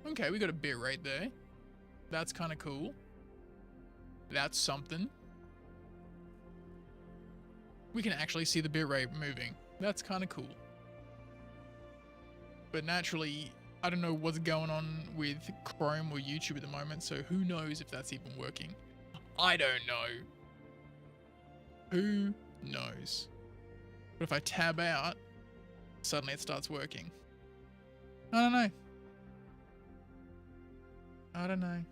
Okay, we got a bit right there. That's kind of cool. That's something. We can actually see the bitrate moving. That's kind of cool. But naturally, I don't know what's going on with Chrome or YouTube at the moment, so who knows if that's even working. I don't know. Who knows? But if I tab out, suddenly it starts working. I don't know. I don't know.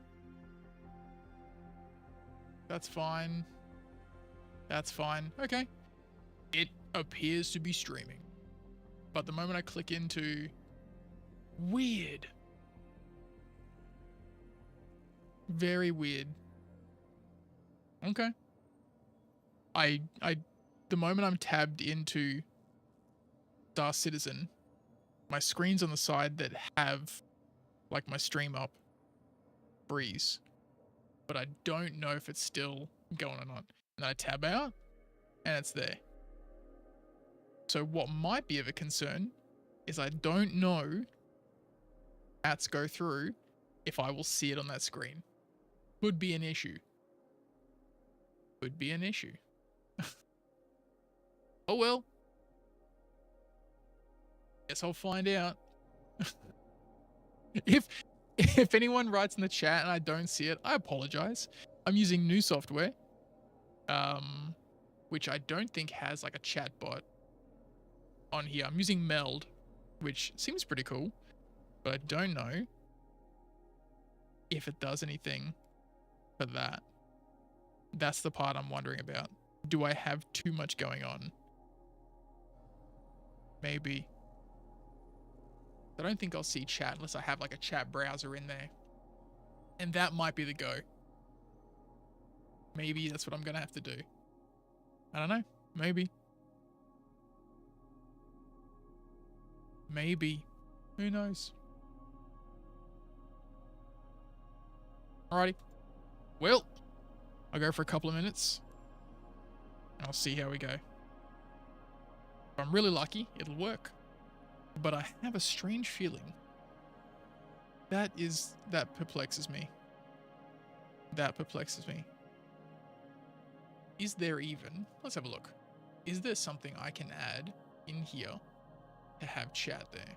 That's fine. That's fine. Okay. It appears to be streaming. But the moment I click into... Weird. Very weird. Okay. The moment I'm tabbed into Star Citizen, my screens on the side that have like my stream up freeze, but I don't know if it's still going or not. And then I tab out and it's there. So what might be of a concern is I don't know ads go through if I will see it on that screen. Could be an issue. Could be an issue. Oh well. Guess I'll find out. If anyone writes in the chat and I don't see it, I apologize. I'm using new software, which I don't think has like a chat bot on here. I'm using Meld, which seems pretty cool, but I don't know if it does anything for that. That's the part I'm wondering about. Do I have too much going on? Maybe. I don't think I'll see chat unless I have like a chat browser in there. And that might be the go. Maybe that's what I'm going to have to do. I don't know. Maybe. Maybe. Who knows? Alrighty. Well, I'll go for a couple of minutes. And I'll see how we go. If I'm really lucky, it'll work. But I have a strange feeling. That perplexes me. That perplexes me. Is there even... Let's have a look. Is there something I can add in here to have chat there?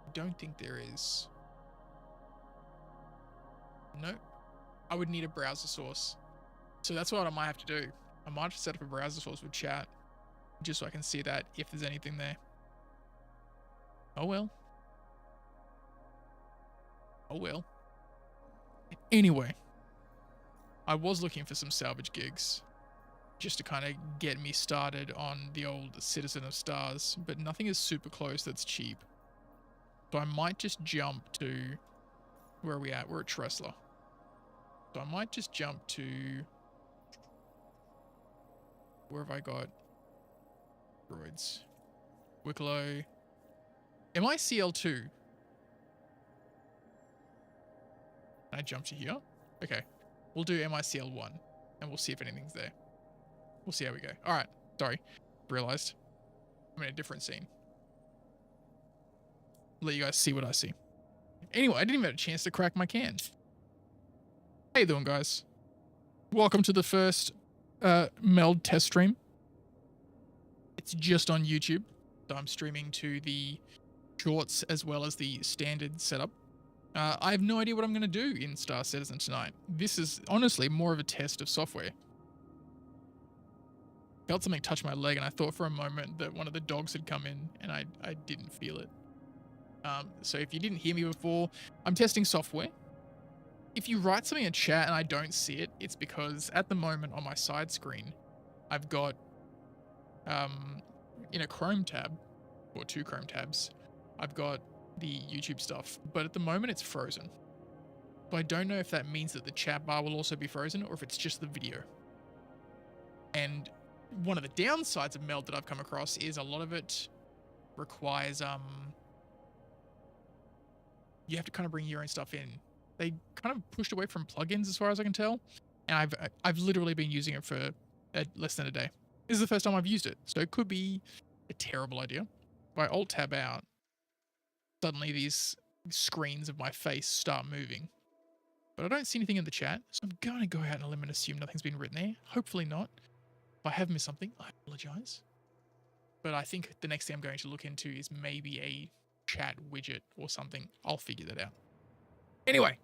I don't think there is. Nope. I would need a browser source. So that's what I might have to do. I might have to set up a browser source with chat, just so I can see that if there's anything there. Oh well. Oh well. Anyway, I was looking for some salvage gigs, just to kind of get me started on the old Citizen of Stars, but nothing is super close that's cheap. So I might just jump to... Where are we at? We're at Tressler. So I might just jump to... Where have I got? Droids. Wicklow. MICL2. Can I jump to here? Okay. We'll do MICL1 and we'll see if anything's there. We'll see how we go. Alright. Sorry. Realized. I'm in a different scene. Let you guys see what I see. Anyway, I didn't even have a chance to crack my can. How you doing, guys? Welcome to the first Meld test stream. It's just on YouTube. So I'm streaming to the shorts as well as the standard setup. I have no idea what I'm going to do in Star Citizen tonight. This is honestly more of a test of software. Felt something touch my leg and I thought for a moment that one of the dogs had come in and I didn't feel it. So if you didn't hear me before, I'm testing software. If you write something in chat and I don't see it, it's because at the moment on my side screen, I've got in a Chrome tab, or two Chrome tabs, I've got the YouTube stuff, but at the moment it's frozen. But I don't know if that means that the chat bar will also be frozen or if it's just the video. And one of the downsides of Meld that I've come across is a lot of it requires you have to kind of bring your own stuff in. They kind of pushed away from plugins as far as I can tell, and I've literally been using it for less than a day. This is the first time I've used it, so it could be a terrible idea. If I alt tab out, suddenly these screens of my face start moving. But I don't see anything in the chat, so I'm going to go out on a limb and assume nothing's been written there. Hopefully not. If I have missed something, I apologize. But I think the next thing I'm going to look into is maybe a chat widget or something. I'll figure that out. Anyway.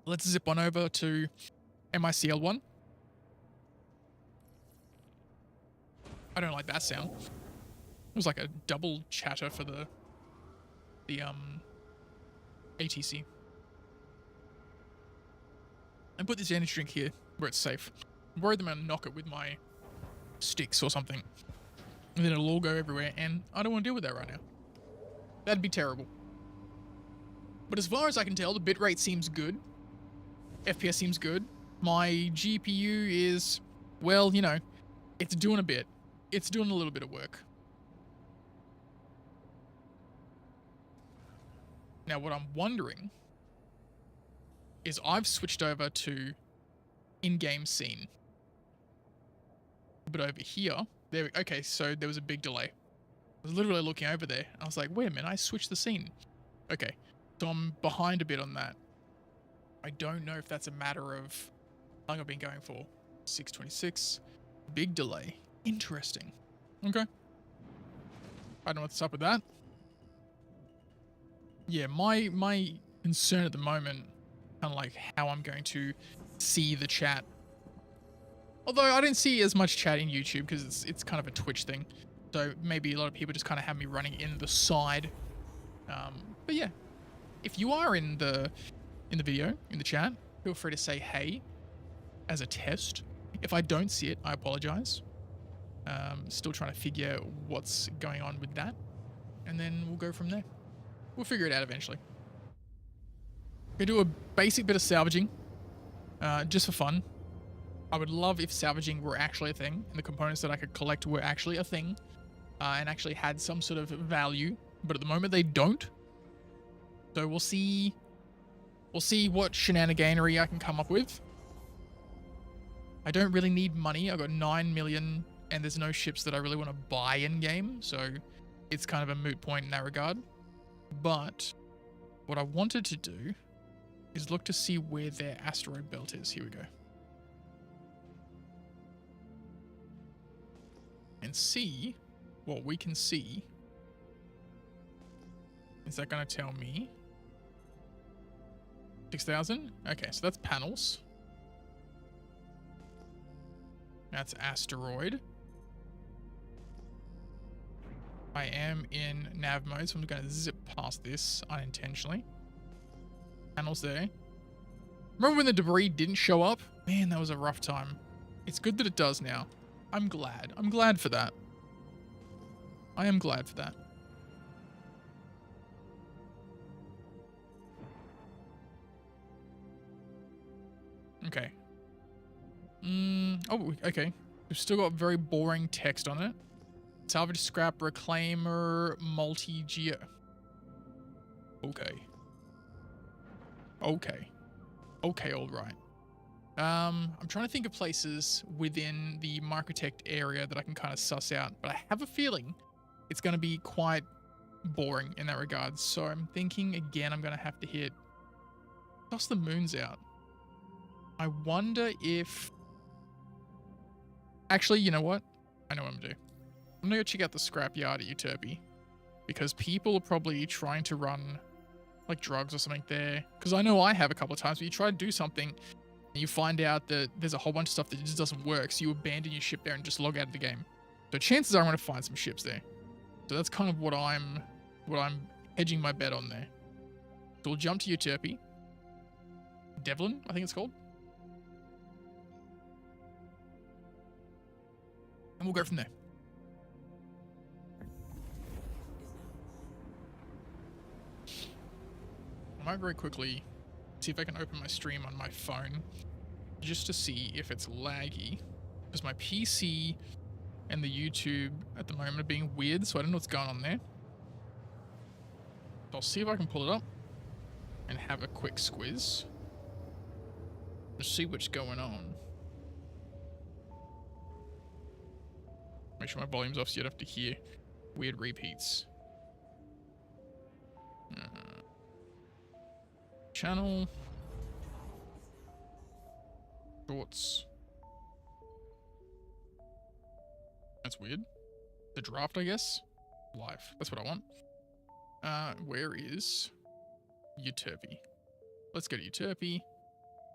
Let's zip on over to MICL1. I don't like that sound. It was like a double chatter for the ATC. And put this energy drink here where it's safe. I'm worried that I'm gonna knock it with my sticks or something. And then it'll all go everywhere, and I don't want to deal with that right now. That'd be terrible. But as far as I can tell, the bitrate seems good. FPS seems good. My GPU is, well, you know, it's doing a bit. It's doing a little bit of work. Now, what I'm wondering is I've switched over to in-game scene. But over here, okay, so there was a big delay. I was literally looking over there. I was like, wait a minute, I switched the scene. Okay, so I'm behind a bit on that. I don't know if that's a matter of how long I've been going for. 626, big delay. Interesting. Okay. I don't know what's up with that. Yeah, my concern at the moment, kind of like how I'm going to see the chat. Although I don't see as much chat in YouTube because it's kind of a Twitch thing. So maybe a lot of people just kind of have me running in the side. But yeah, if you are in the video, in the chat, feel free to say hey as a test. If I don't see it, I apologize. Still trying to figure what's going on with that. And then we'll go from there. We'll figure it out eventually. Gonna do a basic bit of salvaging, just for fun. I would love if salvaging were actually a thing, and the components that I could collect were actually a thing, and actually had some sort of value. But at the moment, they don't. So we'll see. We'll see what shenaniganery I can come up with. I don't really need money. I got 9 million, and there's no ships that I really want to buy in game, so it's kind of a moot point in that regard. But what I wanted to do is look to see where their asteroid belt is. Here we go. And see what we can see. Is that going to tell me? 6,000? Okay, so that's panels. That's asteroid. I am in nav mode, so I'm going to zip past this unintentionally. Panels there. Remember when the debris didn't show up? Man, that was a rough time. It's good that it does now. I'm glad. I'm glad for that. I am glad for that. Okay. Oh, okay. We've still got very boring text on it. Salvage, scrap, reclaimer, multi-geo. Okay. Okay. Okay, all right. I'm trying to think of places within the Microtech area that I can kind of suss out, but I have a feeling it's going to be quite boring in that regard. So I'm thinking, again, I'm going to have to hit... Toss the moons out. I wonder if... Actually, you know what? I know what I'm going to do. I'm going to go check out the scrapyard at Euterpe, because people are probably trying to run like drugs or something there. Because I know I have a couple of times where you try to do something and you find out that there's a whole bunch of stuff that just doesn't work, so you abandon your ship there and just log out of the game. So chances are I'm going to find some ships there. So that's kind of what I'm hedging my bet on there. So we'll jump to Euterpe. Devlin, I think it's called. And we'll go from there. I might very quickly see if I can open my stream on my phone just to see if it's laggy, because my PC and the YouTube at the moment are being weird, so I don't know what's going on there. I'll see if I can pull it up and have a quick squiz to see what's going on. Make sure my volume's off so you don't have to hear weird repeats. channel. Shorts. That's weird. The draft, I guess. Live. That's what I want. Where is Euterpe? Let's go to Euterpe.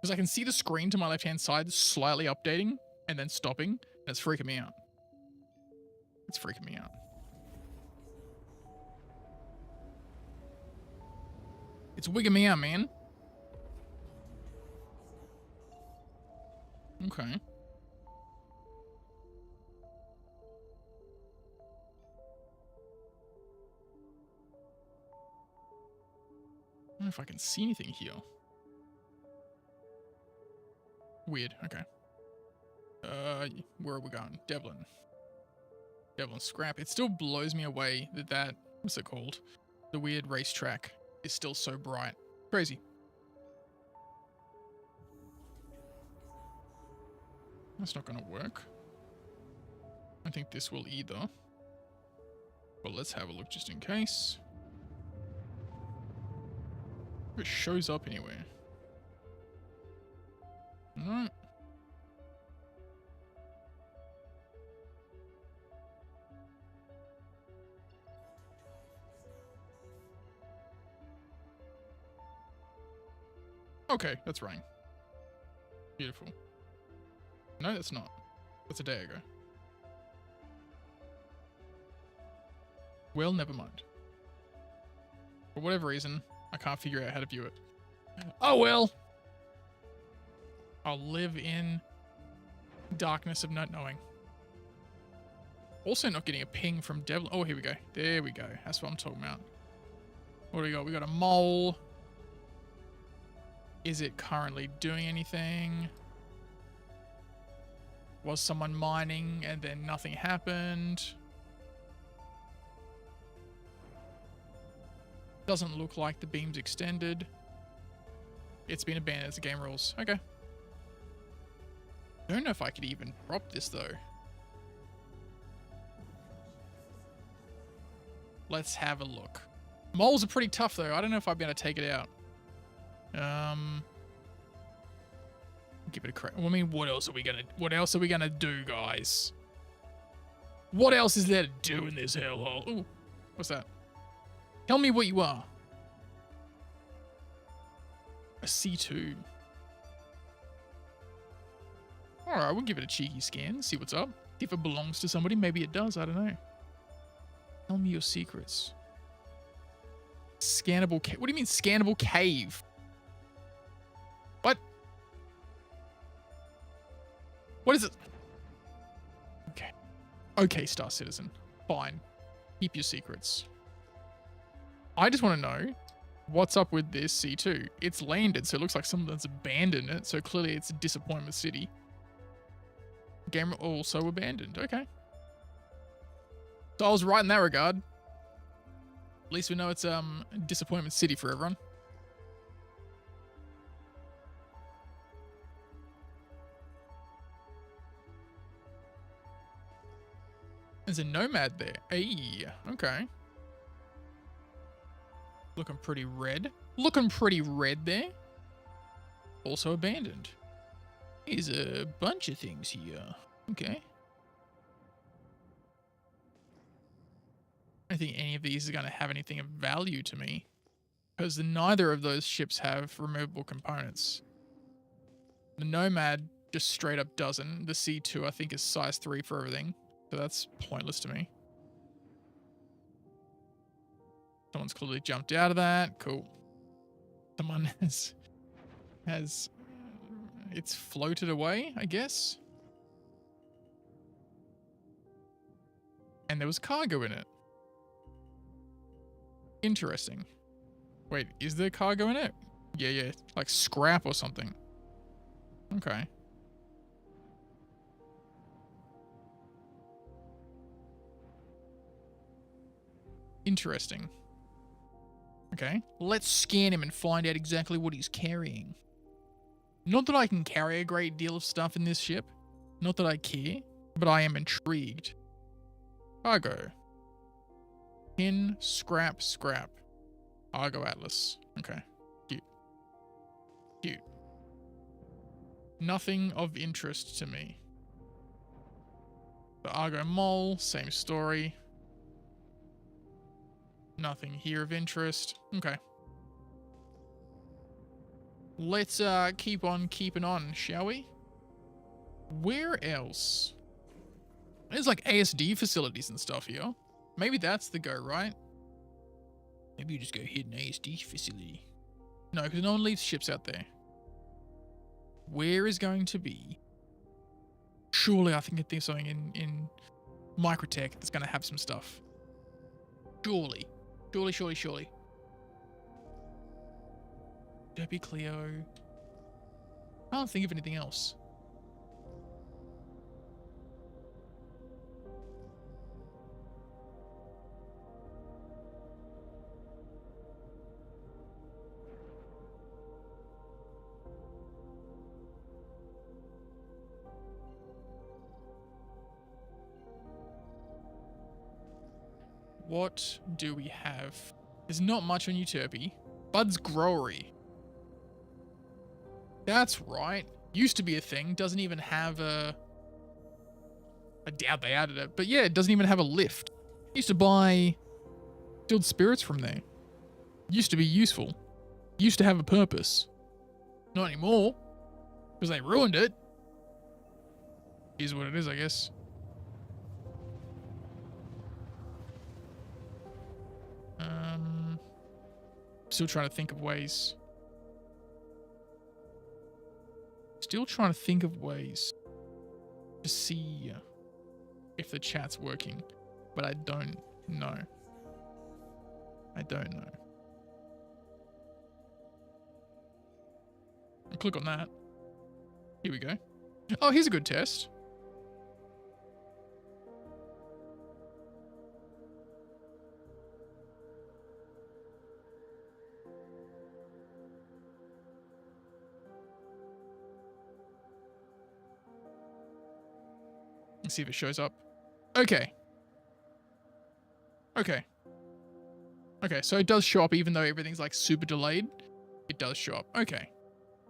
Because I can see the screen to my left-hand side slightly updating and then stopping. And it's freaking me out. It's freaking me out. It's wigging me out, man. Okay. I don't know if I can see anything here. Weird. Okay. Where are we going? Devlin. Devlin Scrap. It still blows me away that what's it called? The weird racetrack is still so bright. Crazy. That's not gonna work. I think this will either. But let's have a look just in case. If it shows up anywhere. No. Okay, that's running. Beautiful. No, that's not. That's a day ago. Well, never mind. For whatever reason, I can't figure out how to view it. Oh well! I'll live in darkness of not knowing. Also not getting a ping from Devlin. Oh, here we go. There we go. That's what I'm talking about. What do we got? We got a mole. Is it currently doing anything? Was someone mining and then nothing happened? Doesn't look like the beam's extended. It's been abandoned as the game rules. Okay. Don't know if I could even drop this though. Let's have a look. Moles are pretty tough though. I don't know if I'd be able to take it out. Give it a crack. I mean, what else are we gonna do, guys? What else is there to do in this hellhole? Ooh, what's that? Tell me what you are. A C2. Alright, we'll give it a cheeky scan, see what's up. If it belongs to somebody, maybe it does, I don't know. Tell me your secrets. Scannable cave. What do you mean scannable cave? What? What is it? Okay. Okay, Star Citizen. Fine. Keep your secrets. I just want to know what's up with this C2. It's landed, so it looks like someone's abandoned it, so clearly it's Disappointment City. Game also abandoned. Okay. So I was right in that regard. At least we know it's Disappointment City for everyone. There's a nomad there. Hey, okay. Looking pretty red. Looking pretty red there. Also abandoned. There's a bunch of things here. Okay. I don't think any of these are going to have anything of value to me. Because neither of those ships have removable components. The Nomad just straight up doesn't. The C2 I think is size 3 for everything. So that's pointless to me. Someone's clearly jumped out of that. Cool. Someone has it's floated away, I guess. And there was cargo in it. Interesting. Wait, is there cargo in it? Yeah. Like scrap or something. Okay. Interesting. Okay, let's scan him and find out exactly what he's carrying. Not that I can carry a great deal of stuff in this ship. Not that I care, but I am intrigued. Cargo. Tin, scrap. Argo Atlas. Okay, cute. Nothing of interest to me. The Argo Mole, same story. Nothing here of interest. Okay. Let's keep on keeping on, shall we? Where else? There's like ASD facilities and stuff here. Maybe that's the go, right? Maybe you just go hit an ASD facility. No, because no one leaves ships out there. Where is going to be? Surely I think there's something in Microtech that's going to have some stuff. Surely. Surely. Derpy Cleo. I can't think of anything else. What do we have? There's not much on Euterpe. Bud's Growery. That's right. Used to be a thing. Doesn't even have a... I doubt they added it. But yeah, it doesn't even have a lift. Used to buy distilled spirits from there. Used to be useful. Used to have a purpose. Not anymore. Because they ruined it. Is what it is, I guess. Still trying to think of ways. Still trying to think of ways to see if the chat's working, but I don't know. I don't know. I'll click on that. Here we go. Oh, here's a good test. Let's see if it shows up. Okay. Okay, so it does show up even though everything's like super delayed. It does show up. Okay.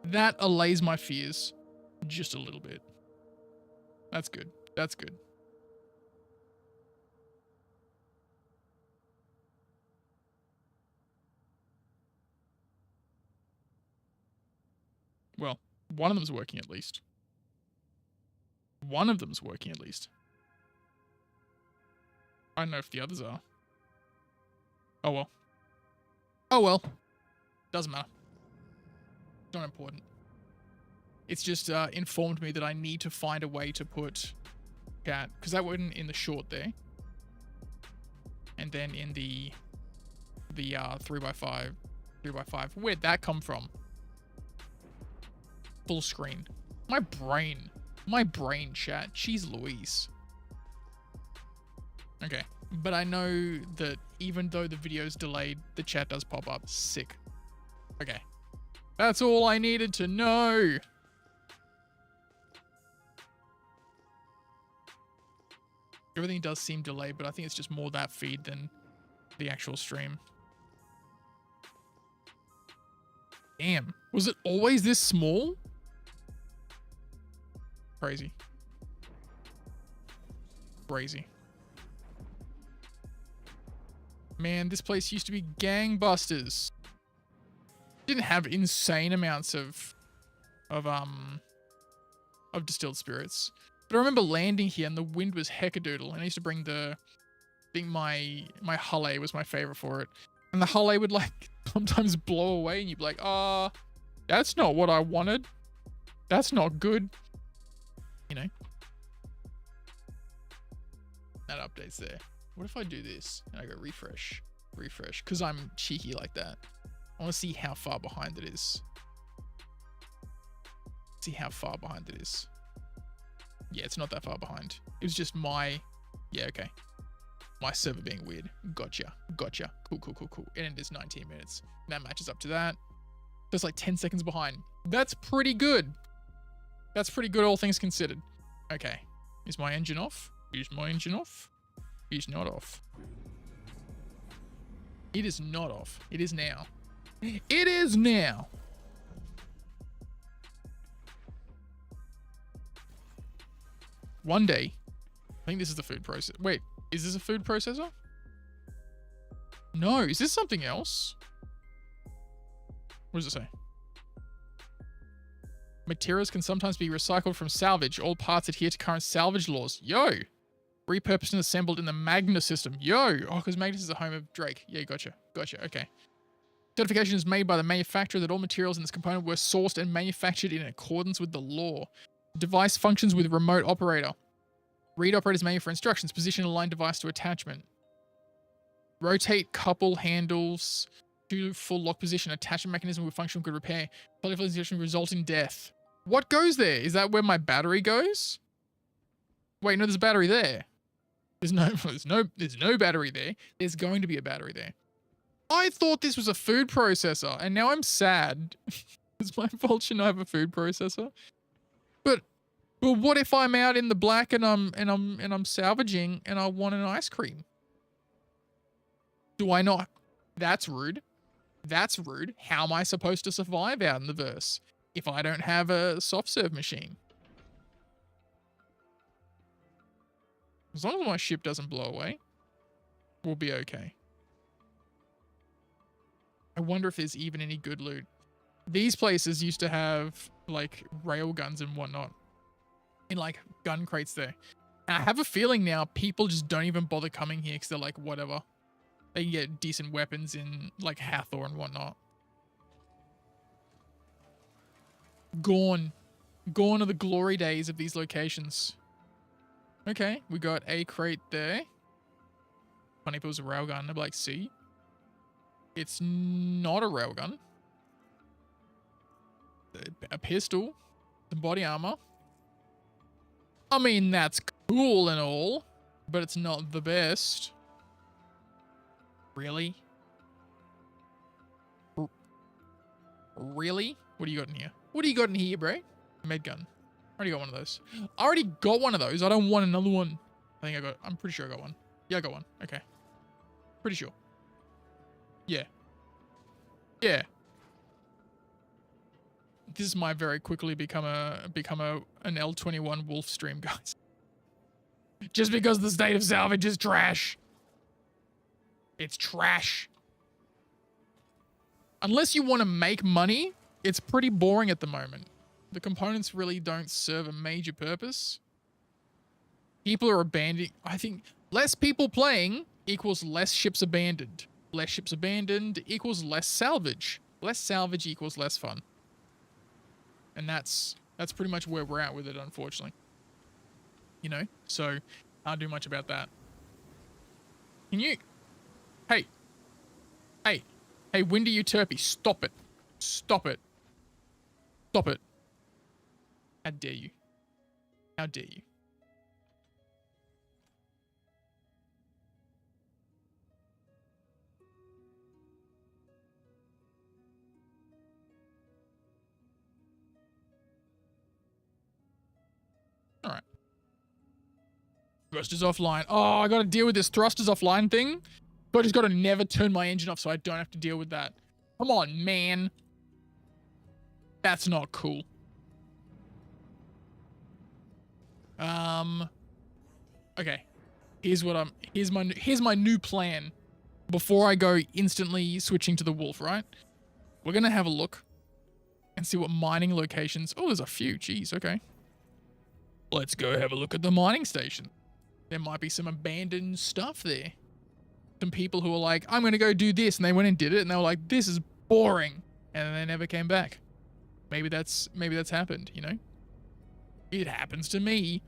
That allays my fears just a little bit. That's good. That's good. Well, one of them's working at least. One of them's working at least. I don't know if the others are. Oh well. Oh well. Doesn't matter. Not important. It's just informed me that I need to find a way to put chat, because that wasn't in the short there. And then in the 3x5. Where'd that come from? Full screen. My brain, chat. Jeez Louise. Okay, but I know that even though the video's delayed, the chat does pop up. Sick. Okay, that's all I needed to know. Everything does seem delayed, but I think it's just more that feed than the actual stream. Damn, was it always this small? Crazy. Crazy. Man, this place used to be gangbusters. Didn't have insane amounts of distilled spirits. But I remember landing here and the wind was heckadoodle, and I used to bring I think my Hulle was my favorite for it. And the Hulle would like sometimes blow away and you'd be like, that's not what I wanted. That's not good. You know? That update's there. What if I do this and I go refresh, because I'm cheeky like that. I want to see how far behind it is. Yeah, it's not that far behind. It was just my server being weird. Gotcha. Cool. And it is 19 minutes. And that matches up to that. That's like 10 seconds behind. That's pretty good. All things considered. Okay. Is my engine off? Is my engine off? It's not off. It is not off. It is now. It is now. One day. I think this is the food process. Wait, is this a food processor? No, is this something else? What does it say? Materials can sometimes be recycled from salvage. All parts adhere to current salvage laws. Yo! Repurposed and assembled in the Magna system. Yo! Oh, because Magnus is the home of Drake. Yeah, gotcha. Gotcha. Okay. Certification is made by the manufacturer that all materials in this component were sourced and manufactured in accordance with the law. Device functions with remote operator. Read operator's manual for instructions. Position align device to attachment. Rotate couple handles to full lock position. Attachment mechanism with functional good repair. Polyphasic result in death. What goes there? Is that where my battery goes? Wait, no, there's a battery there. There's no battery there. There's going to be a battery there. I thought this was a food processor, and now I'm sad. It's my fault should not have a food processor. But what if I'm out in the black and I'm salvaging and I want an ice cream? Do I not? That's rude. That's rude. How am I supposed to survive out in the verse if I don't have a soft serve machine? As long as my ship doesn't blow away, we'll be okay. I wonder if there's even any good loot. These places used to have like rail guns and whatnot in like gun crates there. And I have a feeling now people just don't even bother coming here because they're like, whatever. They can get decent weapons in like Hathor and whatnot. Gone. Gone are the glory days of these locations. Okay, we got a crate there. Funny if it was a railgun. I'd be like, see? It's not a railgun. A pistol. Some body armor. I mean, that's cool and all, but it's not the best. Really? Really? What do you got in here? What do you got in here, bro? Med gun. I already got one of those. I already got one of those. I don't want another one. I'm pretty sure I got one. Yeah, I got one. Okay. Pretty sure. Yeah. Yeah. This might very quickly become an L21 Wolf stream, guys. Just because the state of salvage is trash. It's trash. Unless you want to make money, it's pretty boring at the moment. The components really don't serve a major purpose. People are abandoning. I think less people playing equals less ships abandoned. Less ships abandoned equals less salvage. Less salvage equals less fun. And that's pretty much where we're at with it, unfortunately. You know? So, can't do much about that. Can you... Hey. Hey. Hey, Windy Euterpe, stop it. Stop it. Stop it. How dare you? How dare you? All right. Thrusters offline. Oh, I got to deal with this thrusters offline thing. But I just got to never turn my engine off so I don't have to deal with that. Come on, man. That's not cool. Okay. Here's my new plan. Before I go instantly switching to the Wolf, right? We're gonna have a look and see what mining locations. Oh, there's a few. Jeez, okay. Let's go have a look at the mining station. There might be some abandoned stuff there. Some people who are like, I'm gonna go do this, and they went and did it, and they were like, this is boring, and they never came back. Maybe that's happened, you know? It happens to me.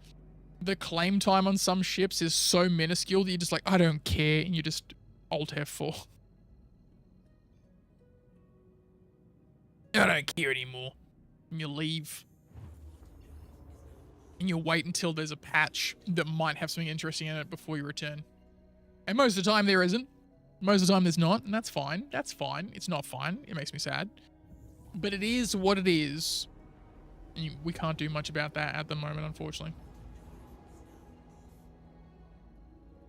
The claim time on some ships is so minuscule that you're just like, I don't care, and you just Alt F4. I don't care anymore. And you leave. And you wait until there's a patch that might have something interesting in it before you return. And most of the time there isn't. Most of the time there's not, and that's fine. That's fine. It's not fine. It makes me sad. But it is what it is. And we can't do much about that at the moment, unfortunately.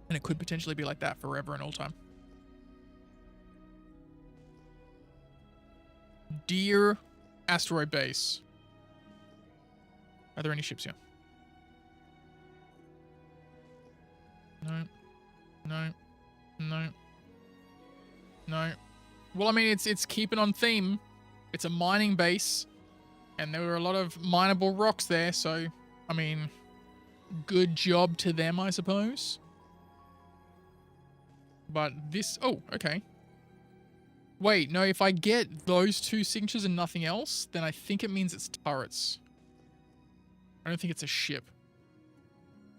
And it could potentially be like that forever and all time. Dear Asteroid Base. Are there any ships here? No. No. No. No. Well, I mean, it's keeping on theme. It's a mining base, and there were a lot of mineable rocks there, so, I mean, good job to them, I suppose. But this... Oh, okay. Wait, no, if I get those 2 signatures and nothing else, then I think it means it's turrets. I don't think it's a ship.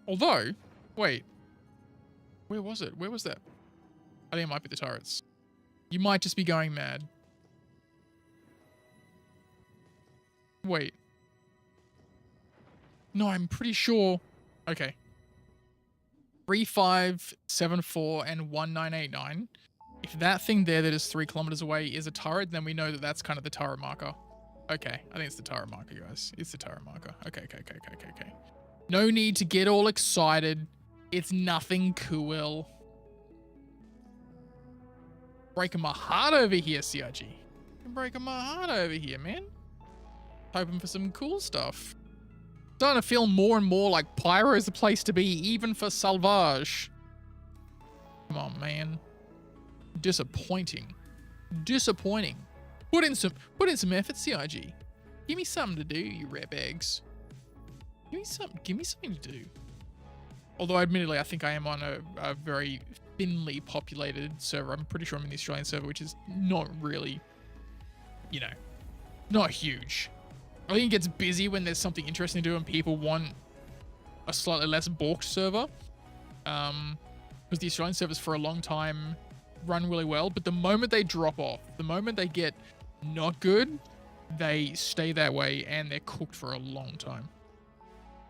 Although, wait. Where was it? Where was that? I think it might be the turrets. You might just be going mad. Wait. No, I'm pretty sure. Okay. 3574 and 1989. If that thing there that is 3 kilometers away is a turret, then we know that that's kind of the turret marker. Okay, I think it's the turret marker, guys. It's the turret marker. Okay. No need to get all excited. It's nothing cool. Breaking my heart over here, CRG. You're breaking my heart over here, man. Hoping for some cool stuff. Starting to feel more and more like Pyro is the place to be, even for Salvage. Come on, man. Disappointing. Disappointing. Put in some effort, CIG. Give me something to do, you rare bags. Give me something to do. Although admittedly, I think I am on a very thinly populated server. I'm pretty sure I'm in the Australian server, which is not really, you know, not huge. I think it gets busy when there's something interesting to do and people want a slightly less balked server. Because the Australian servers for a long time run really well, but the moment they drop off, the moment they get not good, they stay that way and they're cooked for a long time.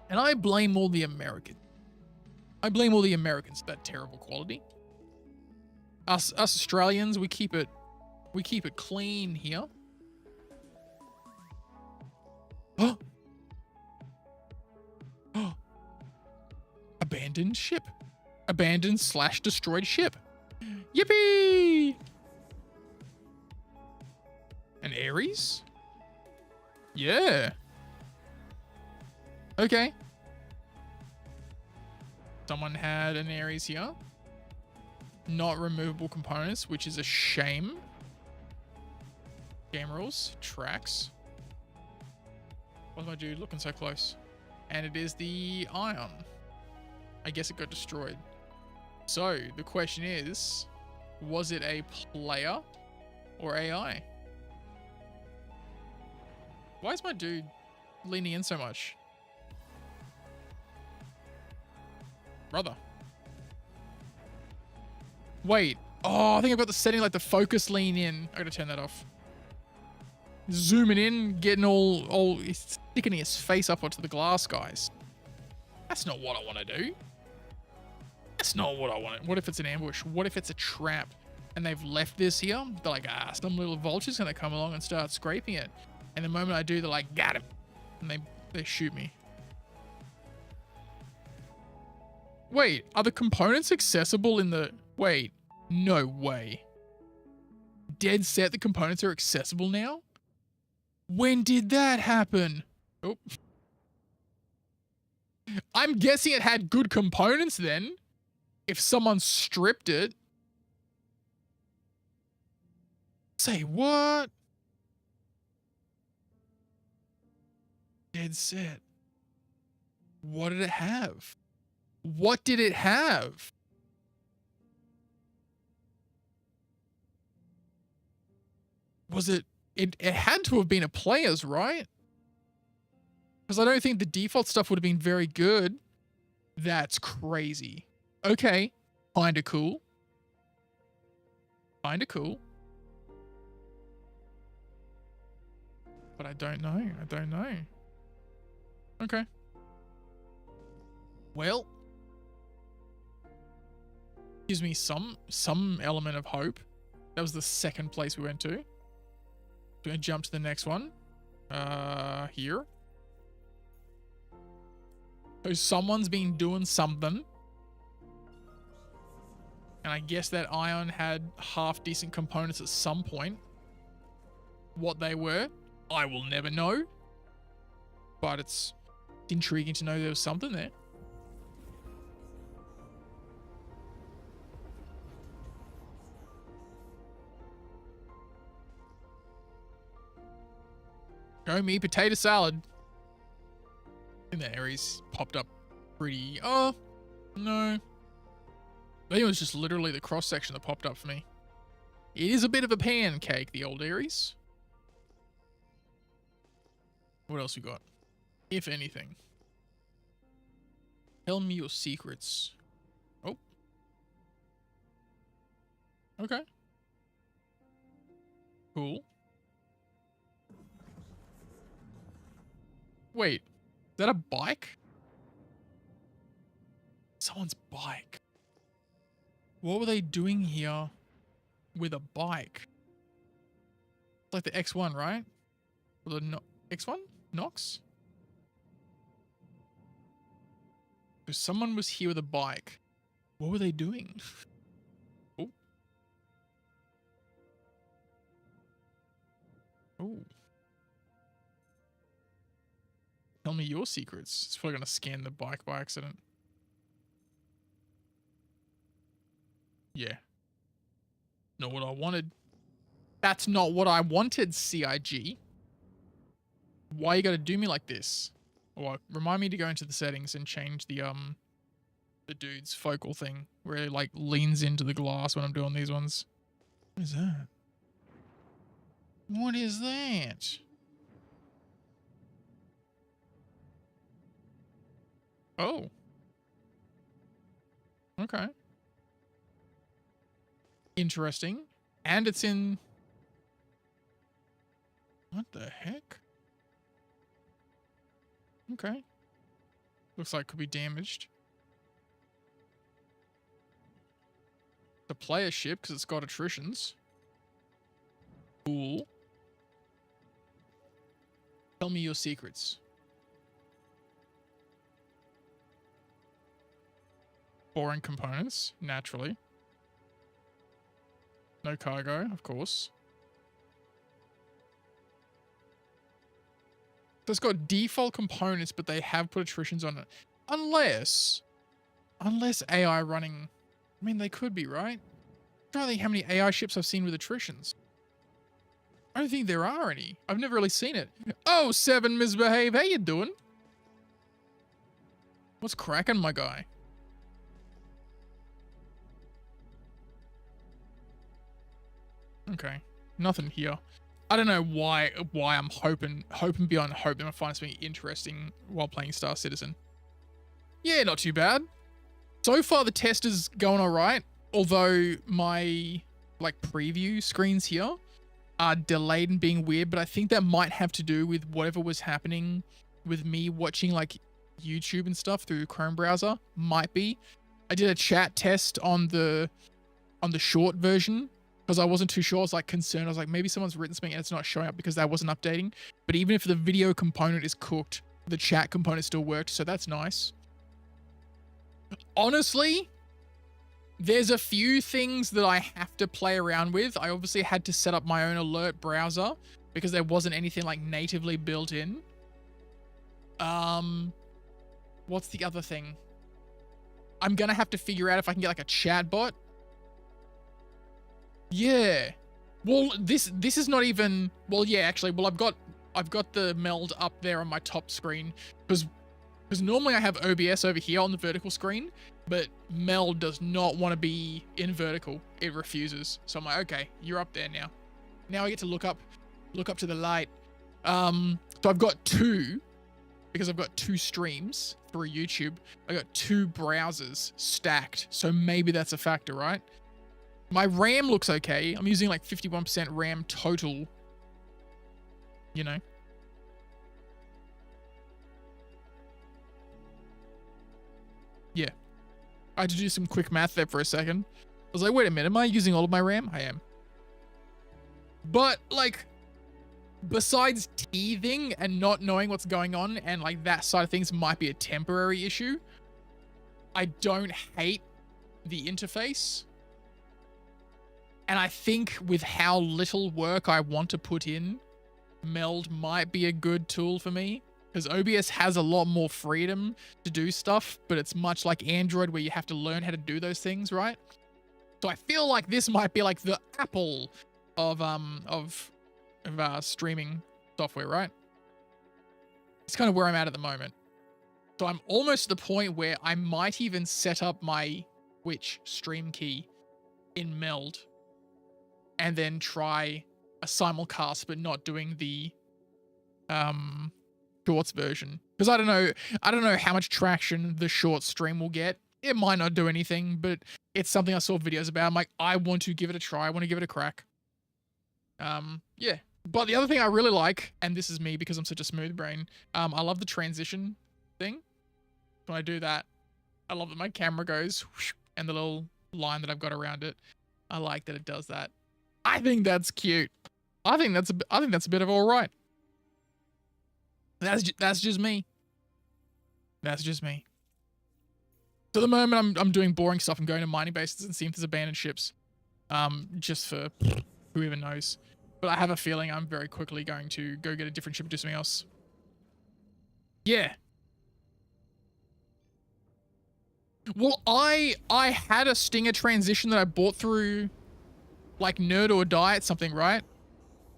And I blame all the Americans. I blame all the Americans for that terrible quality. Us Australians, we keep it clean here. Oh. Oh. Abandoned ship. Abandoned/destroyed ship. Yippee! An Ares? Yeah. Okay. Someone had an Ares here. Not removable components, which is a shame. Game rules. Tracks. What's my dude looking so close? And it is the Ion. I guess it got destroyed. So, the question is, was it a player or AI? Why is my dude leaning in so much? Brother. Wait. Oh, I think I've got the setting like the focus lean in. I gotta turn that off. Zooming in, getting all sticking his face up onto the glass, guys. That's not what I want to do. That's not what I want. What if it's an ambush? What if it's a trap? And they've left this here? They're like, some little vulture's gonna come along and start scraping it. And the moment I do, they're like, got him. And they shoot me. Wait, are the components accessible in the... Wait, no way. Dead set, the components are accessible now? When did that happen? Oh. I'm guessing it had good components then. If someone stripped it. Say what? Dead set. What did it have? What did it have? Was it... It had to have been a player's, right? Because I don't think the default stuff would have been very good. That's crazy. Okay. Kinda cool. Kinda cool. But I don't know. I don't know. Okay. Well. Gives me some element of hope. That was the second place we went to. We're gonna jump to the next one. Here. So someone's been doing something. And I guess that Ion had half decent components at some point. What they were, I will never know. But it's intriguing to know there was something there. Show me potato salad. I think the Aries popped up pretty... Oh, no. I think it was just literally the cross section that popped up for me. It is a bit of a pancake, the old Aries. What else we got? If anything. Tell me your secrets. Oh. Okay. Cool. Wait. Is that a bike? Someone's bike. What were they doing here with a bike? It's like the X1, right? Or the X1? Nox? So someone was here with a bike. What were they doing? Oh. Oh. Tell me your secrets. It's probably going to scan the bike by accident. Yeah. Not what I wanted. That's not what I wanted, CIG. Why you gotta do me like this? Or remind me to go into the settings and change the dude's focal thing where he like leans into the glass when I'm doing these ones. What is that? What is that? Oh. Okay. Interesting. And it's in... What the heck? Okay. Looks like it could be damaged. The player ship, because it's got attritions. Cool. Tell me your secrets. Boring components, naturally. No cargo, of course. So it's got default components, but they have put attritions on it. Unless AI running... I mean, they could be, right? I'm trying to think how many AI ships I've seen with attritions. I don't think there are any. I've never really seen it. Oh, Seven Misbehave, how you doing? What's cracking, my guy? Okay, nothing here. I don't know why I'm hoping beyond hope that I find something interesting while playing Star Citizen. Yeah, not too bad. So far the test is going alright, although my like preview screens here are delayed and being weird, but I think that might have to do with whatever was happening with me watching like YouTube and stuff through Chrome browser. Might be. I did a chat test on the short version because I wasn't too sure. I was like concerned. I was like, maybe someone's written something and it's not showing up because that wasn't updating. But even if the video component is cooked, the chat component still worked, so that's nice. Honestly, there's a few things that I have to play around with. I obviously had to set up my own alert browser because there wasn't anything like natively built in. What's the other thing? I'm gonna have to figure out if I can get like a chat bot. Yeah. Well, this is not even... Well, yeah, actually. Well, I've got the meld up there on my top screen because normally I have OBS over here on the vertical screen, but meld does not want to be in vertical. It refuses. So I'm like, okay, you're up there now. Now I get to look up to the light. So I've got two, because I've got two streams through YouTube. I got two browsers stacked. So maybe that's a factor, right? My RAM looks okay. I'm using like 51% RAM total. You know? Yeah. I had to do some quick math there for a second. I was like, wait a minute, am I using all of my RAM? I am. But like, besides teething and not knowing what's going on and like that side of things might be a temporary issue, I don't hate the interface. And I think with how little work I want to put in, Meld might be a good tool for me. Because OBS has a lot more freedom to do stuff, but it's much like Android where you have to learn how to do those things, right? So I feel like this might be like the Apple of streaming software, right? It's kind of where I'm at the moment. So I'm almost to the point where I might even set up my Twitch stream key in Meld and then try a simulcast, but not doing the shorts version. Because I don't know how much traction the short stream will get. It might not do anything, but it's something I saw videos about. I'm like, I want to give it a try. I want to give it a crack. Yeah. But the other thing I really like, and this is me because I'm such a smooth brain, I love the transition thing. When I do that, I love that my camera goes whoosh, and the little line that I've got around it. I like that it does that. I think that's cute. I think that's a bit of all right. That's just me. That's just me. So at the moment, I'm doing boring stuff. I'm going to mining bases and seeing if there's abandoned ships. Just for who even knows. But I have a feeling I'm very quickly going to go get a different ship and do something else. Yeah. Well, I had a Stinger transition that I bought through like Nerd or Diet something, right?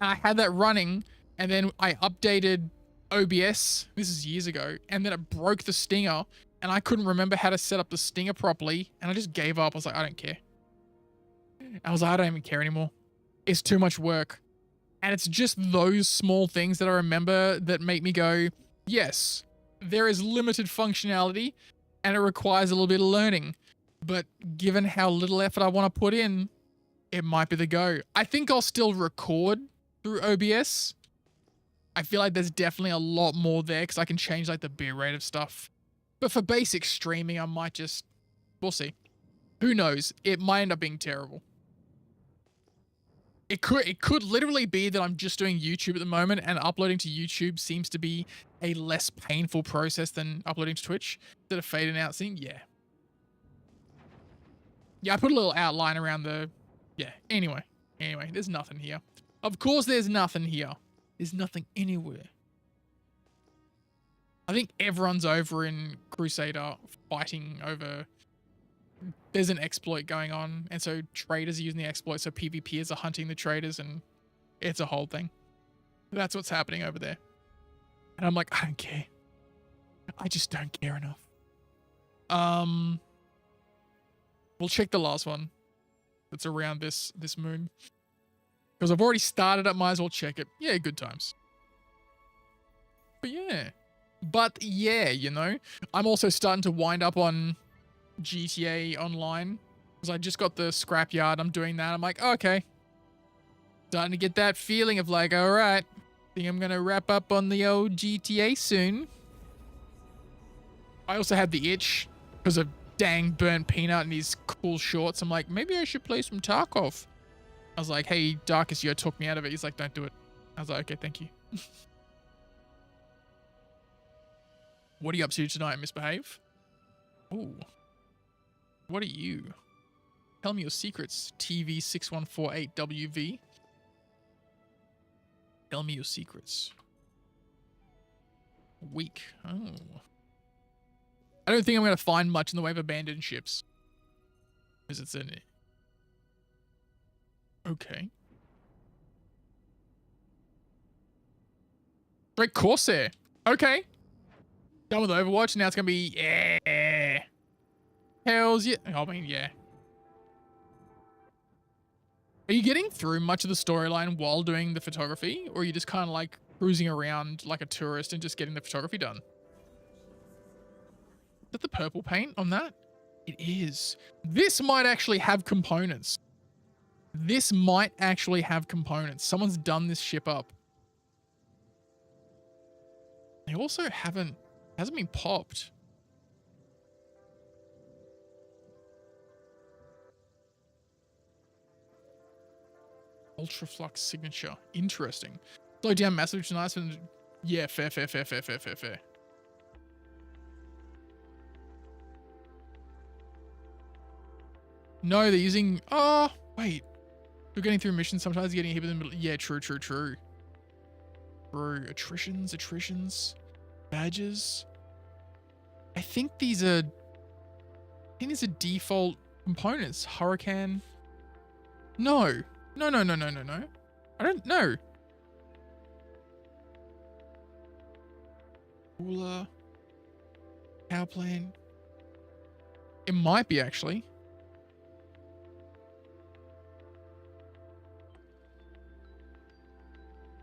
And I had that running, and then I updated OBS. This is years ago, and then it broke the Stinger, and I couldn't remember how to set up the Stinger properly, and I just gave up. I was like, I don't care. I was like, I don't even care anymore. It's too much work. And it's just those small things that I remember that make me go, yes, there is limited functionality and it requires a little bit of learning. But given how little effort I want to put in, it might be the go. I think I'll still record through OBS. I feel like there's definitely a lot more there because I can change like the bitrate of stuff. But for basic streaming, I might just, we'll see. Who knows? It might end up being terrible. It could literally be that I'm just doing YouTube at the moment, and uploading to YouTube seems to be a less painful process than uploading to Twitch. Instead of fading out scene, yeah. Yeah, I put a little outline around the, yeah. Anyway, there's nothing here. Of course there's nothing here. There's nothing anywhere. I think everyone's over in Crusader fighting over, there's an exploit going on, and so traders are using the exploit, so PvPers are hunting the traders, and it's a whole thing. That's what's happening over there. And I'm like, I don't care. I just don't care enough. We'll check the last one that's around this moon. Because I've already started it, might as well check it. Yeah, good times. But yeah, you know, I'm also starting to wind up on GTA Online because I just got the scrapyard. I'm doing that. I'm like, oh, okay, starting to get that feeling of like, all right, think I'm gonna wrap up on the old GTA soon. I also had the itch because of dang Burnt Peanut and his cool shorts. I'm like, maybe I should play some Tarkov. I was like, hey, Darkus, you talk me out of it. He's like, don't do it. I was like, okay, thank you. What are you up to tonight, Misbehave? Ooh. What are you? Tell me your secrets, TV6148WV. Tell me your secrets. Weak. Oh. I don't think I'm going to find much in the way of abandoned ships. Because it's in it. Okay. Great Corsair. Okay. Done with Overwatch. Now it's going to be... Yeah. Hells yeah. I mean, yeah. Are you getting through much of the storyline while doing the photography? Or are you just kind of like cruising around like a tourist and just getting the photography done? Is that the purple paint on that? It is. This might actually have components. This might actually have components. Someone's done this ship up. They also hasn't been popped. Ultraflux signature. Interesting. Slow down massive nice and yeah, fair. No, they're using wait. You're getting through missions, sometimes you're getting hit in the middle. Yeah, true. True. Attritions. Badges. I think these are default components. Hurricane. No. I don't know. Cooler. Power plant. It might be actually.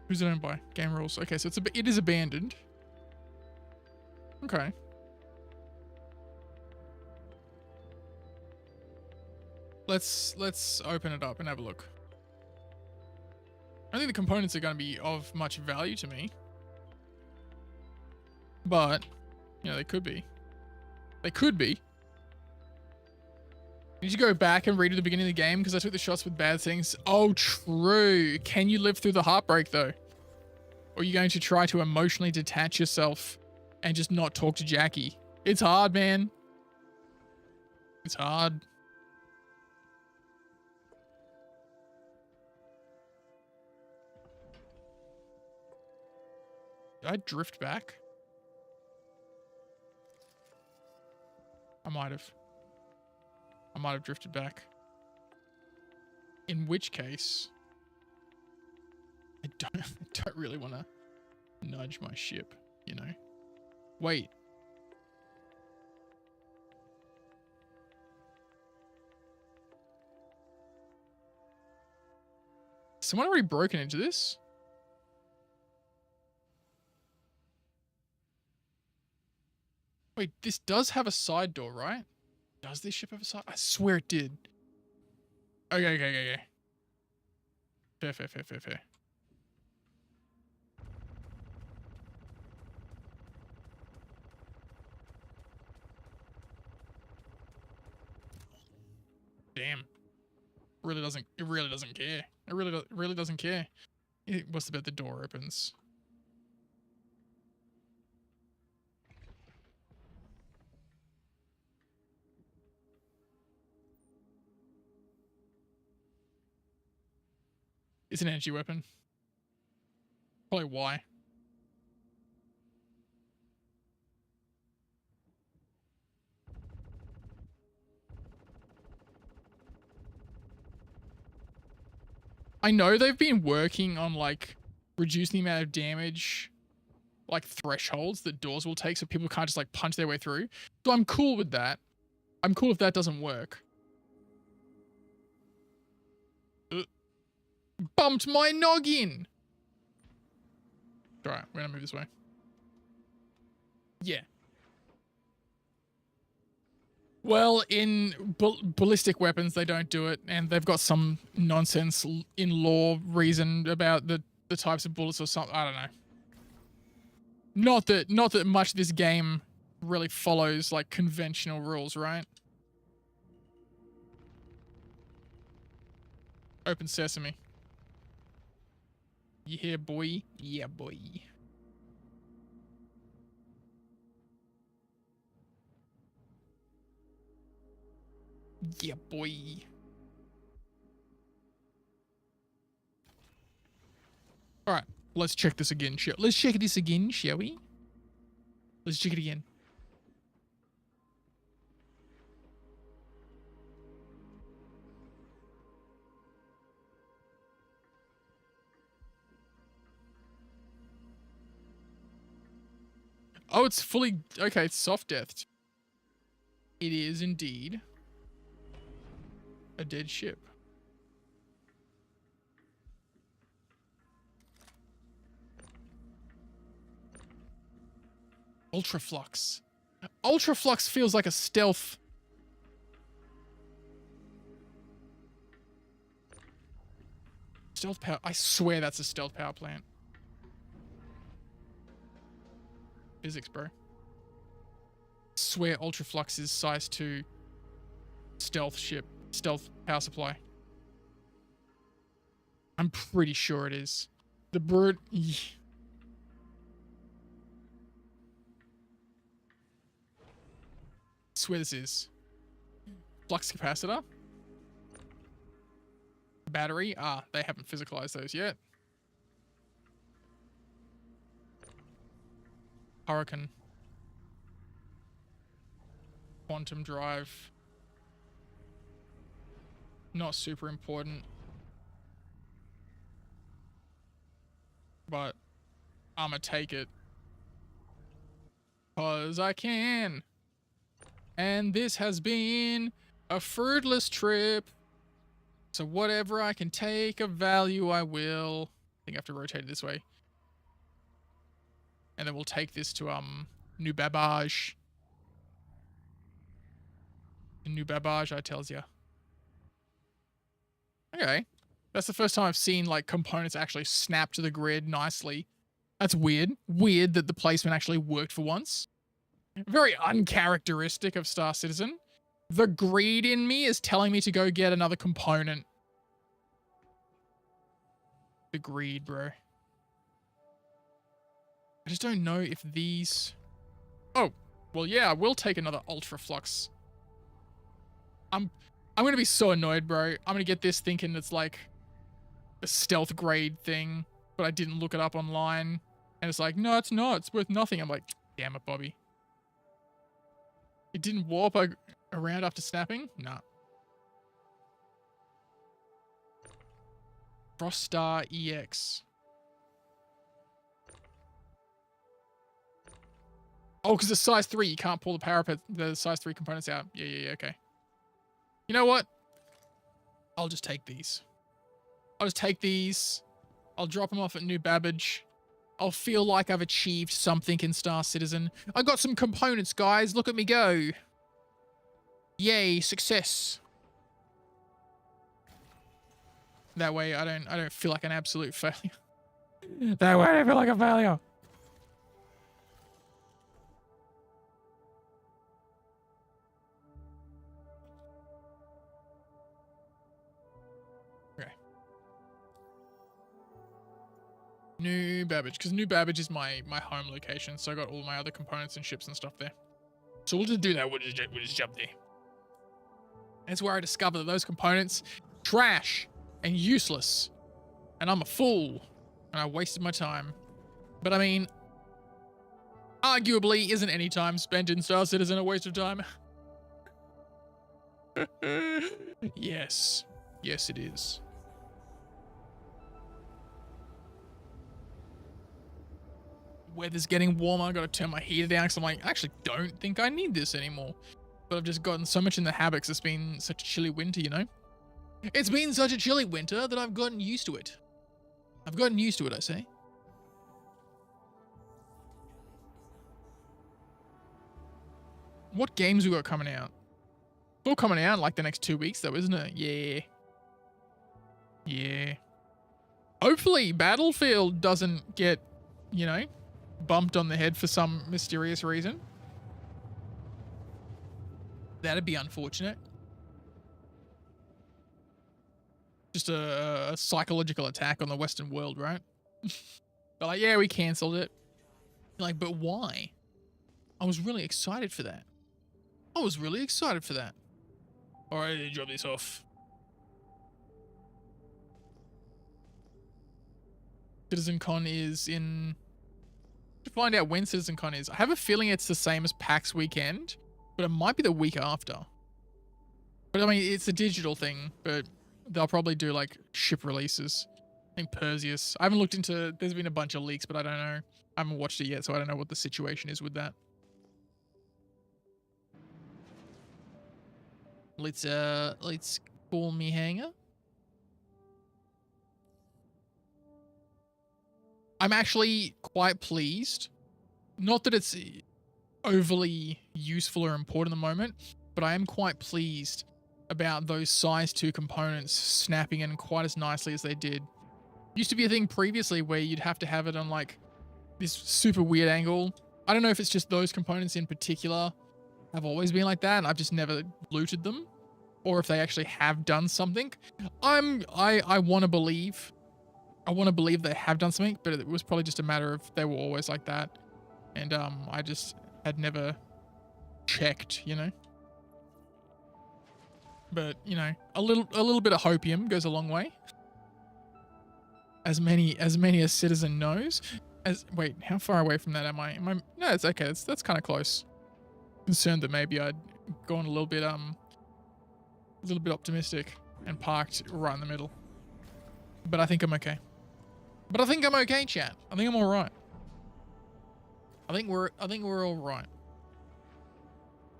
Who's it owned by? Game rules. Okay, so it is abandoned. Okay. Let's open it up and have a look. I don't think the components are going to be of much value to me. But, you know, they could be. They could be. Did you go back and read at the beginning of the game because I took the shots with bad things? Oh, true. Can you live through the heartbreak, though? Or are you going to try to emotionally detach yourself and just not talk to Jackie? It's hard, man. It's hard. Did I drift back? I might have drifted back. In which case, I don't really want to nudge my ship, you know? Wait. Someone already broken into this? Wait, this does have a side door, right? Does this ship have a side? I swear it did. Okay. Fair. Damn. It really doesn't care. It really doesn't care. What's the bet the door opens? It's an energy weapon. Probably why. I know they've been working on like reducing the amount of damage, like thresholds that doors will take so people can't just like punch their way through. So I'm cool with that. I'm cool if that doesn't work. Bumped my noggin! Alright, we're gonna move this way. Yeah. Well, in ballistic weapons, they don't do it, and they've got some nonsense in law reason about the types of bullets or something. I don't know. Not that much of this game really follows like conventional rules, right? Open sesame. Yeah, boy. Yeah, boy. Yeah, boy. All right, let's check this again. Let's check this again, shall we? Let's check it again. Oh, it's fully... Okay, it's soft-deathed. It is indeed a dead ship. Ultraflux. Ultraflux feels like a stealth. Stealth power. I swear that's a stealth power plant. Physics, bro. Swear Ultraflux is size 2 stealth ship. Stealth power supply. I'm pretty sure it is. The brute. Swear this is. Flux capacitor. Battery. Ah, they haven't physicalized those yet. Hurricane. Quantum drive. Not super important. But I'ma take it. 'cause I can. And this has been a fruitless trip. So whatever I can take of value, I will. I think I have to rotate it this way. And then we'll take this to New Babbage. New Babbage, I tells ya. Okay. That's the first time I've seen like components actually snap to the grid nicely. That's weird. Weird that the placement actually worked for once. Very uncharacteristic of Star Citizen. The greed in me is telling me to go get another component. The greed, bro. I just don't know if these... Oh, well, yeah, I will take another Ultra Flux. I'm going to be so annoyed, bro. I'm going to get this thinking it's like a stealth grade thing, but I didn't look it up online. And it's like, no, it's not. It's worth nothing. I'm like, damn it, Bobby. It didn't warp around after snapping? Nah. Frostar EX. Oh, because it's size 3. You can't pull the size 3 components out. Yeah, okay. You know what? I'll just take these. I'll drop them off at New Babbage. I'll feel like I've achieved something in Star Citizen. I got some components, guys. Look at me go. Yay, success. That way I don't feel like an absolute failure. That way I don't feel like a failure. New Babbage, because New Babbage is my home location, so I got all my other components and ships and stuff there. So we'll just do that. We'll just jump there. That's where I discovered that those components trash and useless, and I'm a fool, and I wasted my time. But I mean, arguably, isn't any time spent in Star Citizen a waste of time? Yes, it is. Weather's getting warmer. I gotta turn my heater down because I'm like, I actually don't think I need this anymore. But I've just gotten so much in the habit because it's been such a chilly winter, you know? It's been such a chilly winter that I've gotten used to it. I say. What games we got coming out? It's all coming out in like the next 2 weeks though, isn't it? Yeah. Hopefully Battlefield doesn't get, you know, bumped on the head for some mysterious reason. That'd be unfortunate. Just a psychological attack on the Western world, right? They're like, yeah, we cancelled it. You're like, but why? I was really excited for that. All right, drop this off. CitizenCon is in... To find out when CitizenCon is. I have a feeling it's the same as PAX weekend, but it might be the week after. But I mean, it's a digital thing, but they'll probably do like ship releases. I think Perseus. I haven't looked into... There's been a bunch of leaks, but I don't know. I haven't watched it yet, so I don't know what the situation is with that. Let's call me hanger. I'm actually quite pleased. Not that it's overly useful or important at the moment, but I am quite pleased about those size 2 components snapping in quite as nicely as they did. Used to be a thing previously where you'd have to have it on like this super weird angle. I don't know if it's just those components in particular have always been like that and I've just never looted them, or if they actually have done something. I want to believe they have done something, but it was probably just a matter of they were always like that. And I just had never checked, you know. But, you know, a little bit of hopium goes a long way. As many as Citizen knows. Wait, how far away from that am I? No, it's okay. That's kind of close. Concerned that maybe I'd gone a little bit optimistic and parked right in the middle. But I think I'm okay. Chat. I think I'm all right. I think we're all right.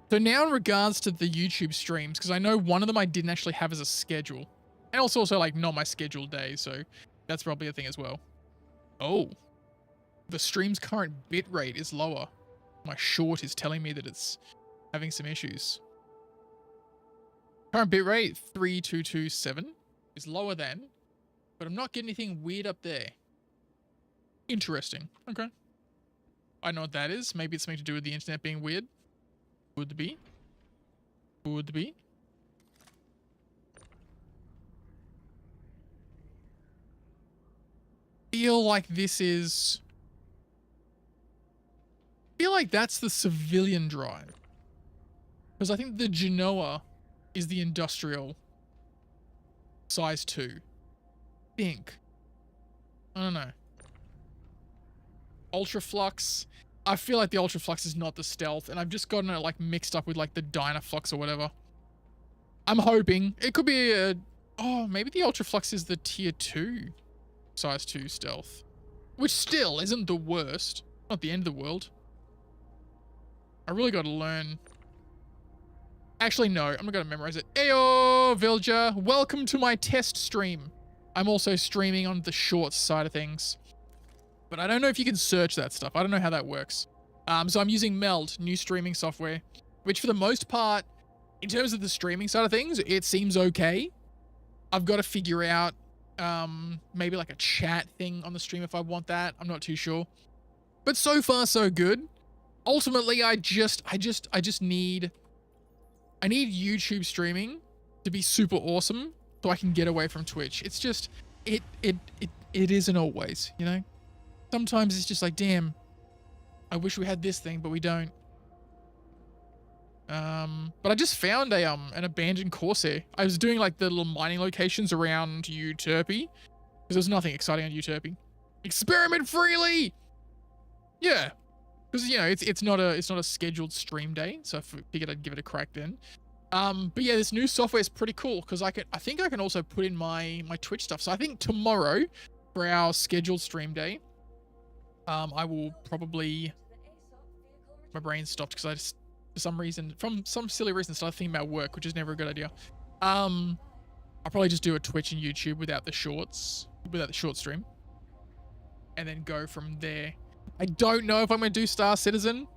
So now in regards to the YouTube streams, because I know one of them I didn't actually have as a schedule. And also like not my scheduled day, so that's probably a thing as well. Oh. The stream's current bitrate is lower. My short is telling me that it's having some issues. Current bitrate 3227 is lower than, but I'm not getting anything weird up there. Interesting. Okay. I know what that is. Maybe it's something to do with the internet being weird. Could be. Could be. Feel like this is... feel like that's the civilian drive. Because I think the Genoa is the industrial size 2. Think. I don't know. Ultraflux. I feel like the Ultraflux is not the stealth, and I've just gotten it like mixed up with like the Dynaflux or whatever. I'm hoping it could be a... oh, maybe the Ultraflux is the tier 2 size 2 stealth, which still isn't the worst. Not the end of the world. I really got to learn. Actually, no, I'm not going to memorize it. Ayo, Vilja, welcome to my test stream. I'm also streaming on the shorts side of things. But I don't know if you can search that stuff. I don't know how that works. So I'm using Meld, new streaming software, which for the most part, in terms of the streaming side of things, it seems okay. I've got to figure out maybe like a chat thing on the stream if I want that. I'm not too sure. But so far, so good. Ultimately, I just need... I need YouTube streaming to be super awesome so I can get away from Twitch. It's just... It isn't always, you know? Sometimes it's just like, damn, I wish we had this thing, but we don't. But I just found an abandoned Corsair. I was doing like the little mining locations around Euterpe because there's nothing exciting on Euterpe. Experiment freely. Yeah, because you know it's not a scheduled stream day, so I figured I'd give it a crack then. But yeah, this new software is pretty cool because I think I can also put in my Twitch stuff. So I think tomorrow for our scheduled stream day, I will probably... my brain stopped because I just, for some reason, from some silly reason, started thinking about work, which is never a good idea. I'll probably just do a Twitch and YouTube without the short stream, and then go from there. I don't know if I'm going to do Star Citizen.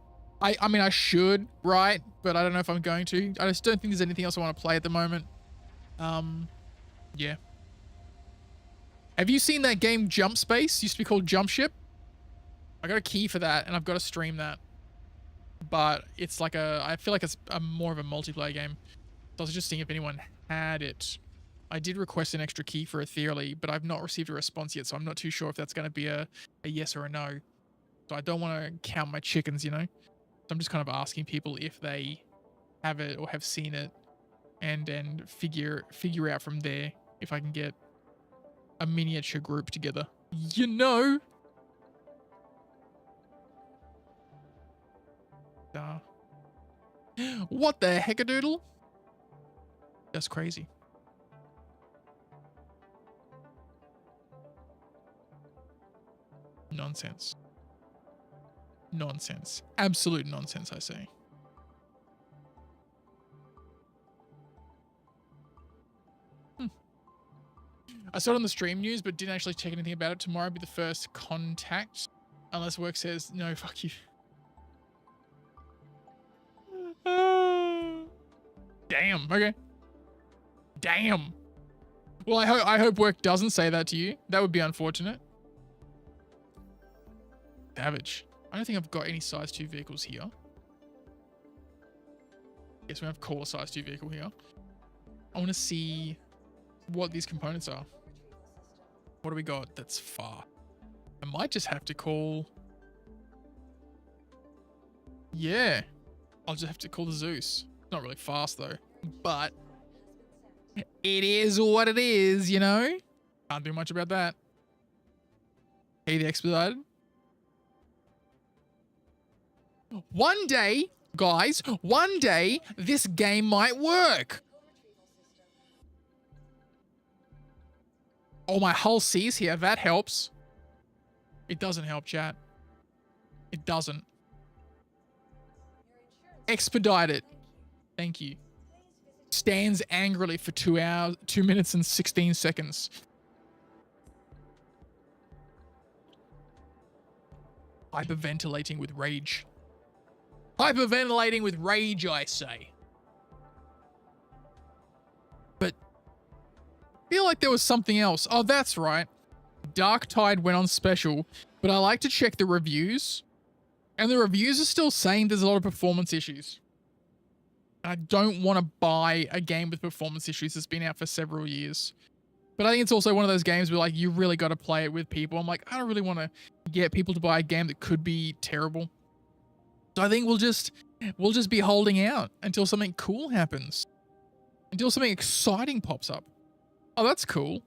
I mean, I should, right? But I don't know if I'm going to. I just don't think there's anything else I want to play at the moment. Yeah. Have you seen that game Jump Space? Used to be called Jump Ship. I got a key for that, and I've got to stream that. But it's like I feel like it's more of a multiplayer game. So I was just seeing if anyone had it. I did request an extra key for Ethereally, but I've not received a response yet, so I'm not too sure if that's going to be a yes or a no. So I don't want to count my chickens, you know? So I'm just kind of asking people if they have it or have seen it, and figure out from there if I can get a miniature group together. You know? What the heckadoodle? That's crazy. Nonsense. Nonsense. Absolute nonsense, I say. I saw it on the stream news, but didn't actually check anything about it. Tomorrow will be the first contact. Unless work says, no, fuck you. Damn. Okay. Damn. Well, I hope work doesn't say that to you. That would be unfortunate. Savage. I don't think I've got any size 2 vehicles here. Yes, we have core size 2 vehicle here. I want to see what these components are. What do we got that's far? I might just have to call... yeah. I'll just have to call the Zeus. It's not really fast though, but it is what it is, you know? Can't do much about that. Hey, the expedited. One day, guys, one day this game might work. Oh, my hull C's here. That helps. It doesn't help, chat. It doesn't. Expedite it. Thank you. Stands angrily for 2 minutes and 16 seconds. Hyperventilating with rage. Hyperventilating with rage, I say. But I feel like there was something else. Oh, that's right. Dark Tide went on special, but I like to check the reviews, and the reviews are still saying there's a lot of performance issues. I don't want to buy a game with performance issues that's been out for several years. But I think it's also one of those games where like you really got to play it with people. I'm like, I don't really want to get people to buy a game that could be terrible. So I think we'll just be holding out until something cool happens. Until something exciting pops up. Oh, that's cool.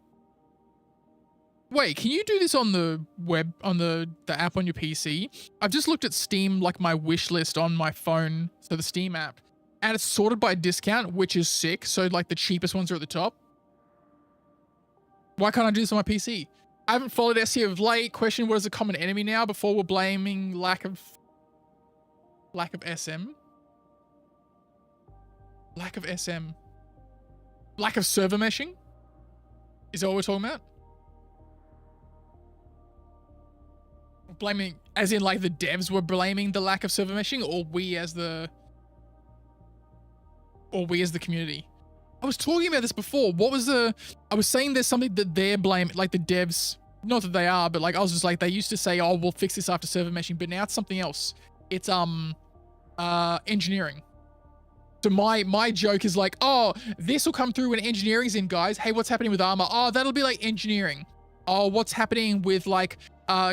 Wait, can you do this on the web, on the app on your PC? I've just looked at Steam, like my wish list on my phone, so the Steam app, and it's sorted by discount, which is sick. So like the cheapest ones are at the top. Why can't I do this on my PC? I haven't followed SEO of late. Question, what is a common enemy now? Before we're blaming lack of SM. Lack of SM. Lack of server meshing? Is that what we're talking about? Blaming, as in like the devs were blaming the lack of server meshing, or we as the community? I was talking about this before. I was saying there's something that they're blaming, like the devs, not that they are, but like I was just like, they used to say, oh, we'll fix this after server meshing, but now it's something else. It's engineering. So my joke is like, oh, this will come through when engineering's in, guys. Hey, what's happening with armor? Oh, that'll be like engineering. Oh, what's happening with like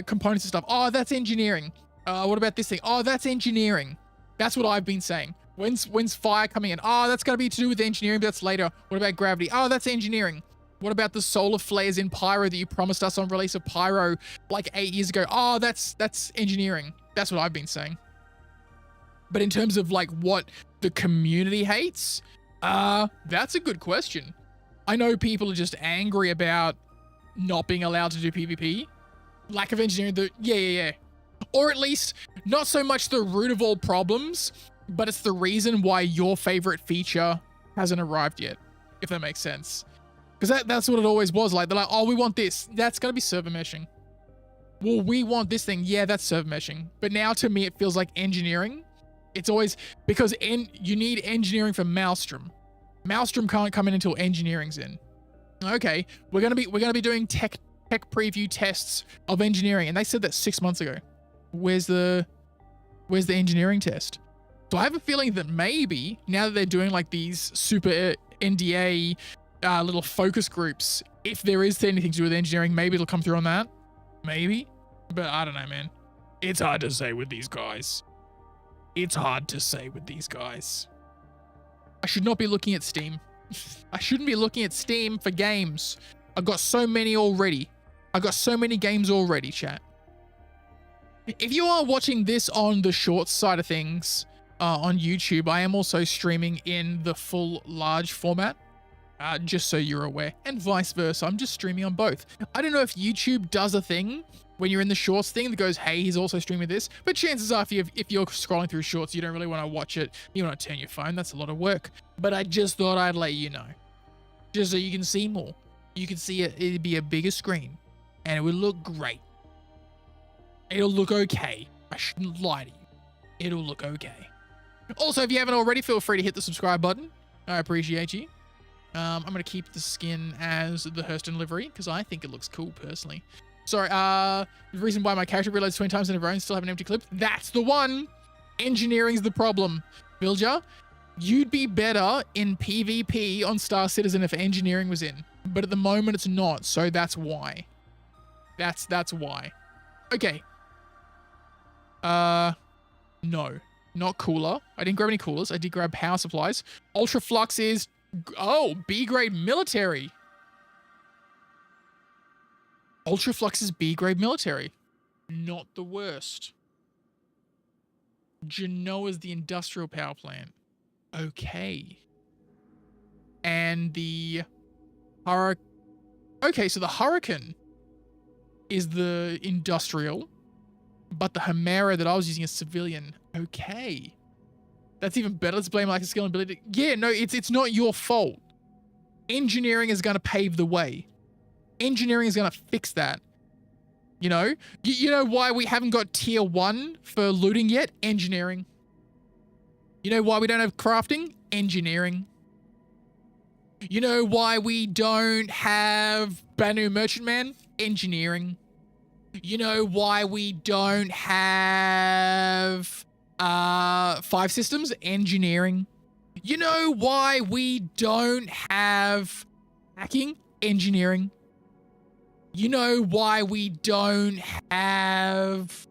components and stuff? Oh, that's engineering. What about this thing? Oh, that's engineering. That's what I've been saying. When's fire coming in? Oh, that's gotta be to do with engineering, but that's later. What about gravity? Oh, that's engineering. What about the solar flares in Pyro that you promised us on release of Pyro like 8 years ago? Oh, that's engineering. That's what I've been saying. But in terms of like what the community hates, that's a good question. I know people are just angry about not being allowed to do PvP. Lack of engineering, yeah. Or at least not so much the root of all problems, but it's the reason why your favorite feature hasn't arrived yet, if that makes sense. Because that's what it always was. Like, they're like, oh, we want this. That's going to be server meshing. Well, we want this thing. Yeah, that's server meshing. But now to me, it feels like engineering. It's always because you need engineering for Maelstrom. Maelstrom can't come in until engineering's in. Okay, we're gonna be doing tech preview tests of engineering, and they said that 6 months ago. Where's the engineering test? So I have a feeling that maybe now that they're doing like these super NDA little focus groups, if there is anything to do with engineering, maybe it'll come through on that. Maybe, but I don't know, man. It's hard to say with these guys. It's hard to say with these guys. I should not be looking at Steam. I shouldn't be looking at Steam for games. I've got so many already. I've got so many games already, chat. If you are watching this on the short side of things on YouTube, I am also streaming in the full large format, just so you're aware, and vice versa. I'm just streaming on both. I don't know if YouTube does a thing when you're in the shorts thing that goes, hey, he's also streaming this, but chances are if you're scrolling through shorts, you don't really want to watch it. You want to turn your phone. That's a lot of work. But I just thought I'd let you know, just so you can see more. You can see it. It'd be a bigger screen, and it would look great. It'll look okay. I shouldn't lie to you. It'll look okay. Also, if you haven't already, feel free to hit the subscribe button. I appreciate you. I'm going to keep the skin as the Hurston livery because I think it looks cool personally. Sorry, the reason why my character reloads 20 times in a row and still have an empty clip, that's the one. Engineering's the problem. Vilja, you'd be better in PvP on Star Citizen if engineering was in. But at the moment it's not, so that's why. That's why. Okay. No. Not cooler. I didn't grab any coolers. I did grab power supplies. Ultra Flux is... Oh, B-grade military. Ultra Flux is B-grade military. Not the worst. Genoa's the industrial power plant. Okay. And the... Okay, so the Hurricane is the industrial, but the Hemera that I was using is civilian. Okay. That's even better. Let's blame lack of skill and ability. Yeah, no, it's not your fault. Engineering is going to pave the way. Engineering is going to fix that. You know? You know why we haven't got tier 1 for looting yet? Engineering. You know why we don't have crafting? Engineering. You know why we don't have Banu Merchantman? Engineering. You know why we don't have 5 systems? Engineering. You know why we don't have hacking? Engineering. You know why we don't have...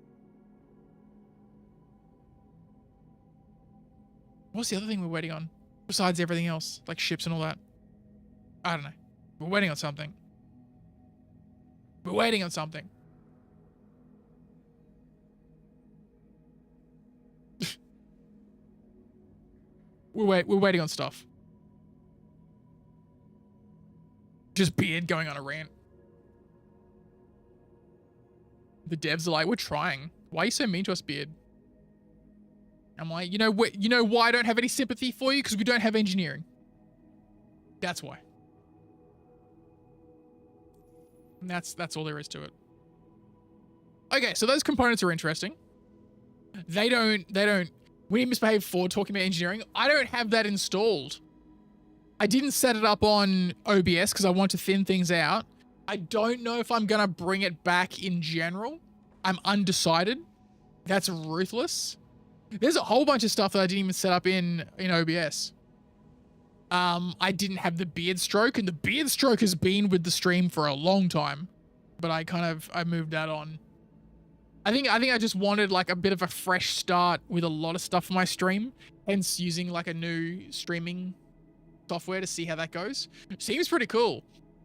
What's the other thing we're waiting on? Besides everything else, like ships and all that. I don't know. We're waiting on something. We're waiting on something. We're waiting on stuff. Just Beard going on a rant. The devs are like, we're trying. Why are you so mean to us, Beard? I'm like, you know why I don't have any sympathy for you? Because we don't have engineering. That's why. And that's all there is to it. Okay, so those components are interesting. They don't we need Misbehave 4 talking about engineering. I don't have that installed. I didn't set it up on OBS because I want to thin things out. I don't know if I'm going to bring it back in general. I'm undecided. That's ruthless. There's a whole bunch of stuff that I didn't even set up in OBS. I didn't have the beard stroke, and the beard stroke has been with the stream for a long time, but I moved that on. I think I just wanted like a bit of a fresh start with a lot of stuff for my stream, hence using like a new streaming software to see how that goes. Seems pretty cool.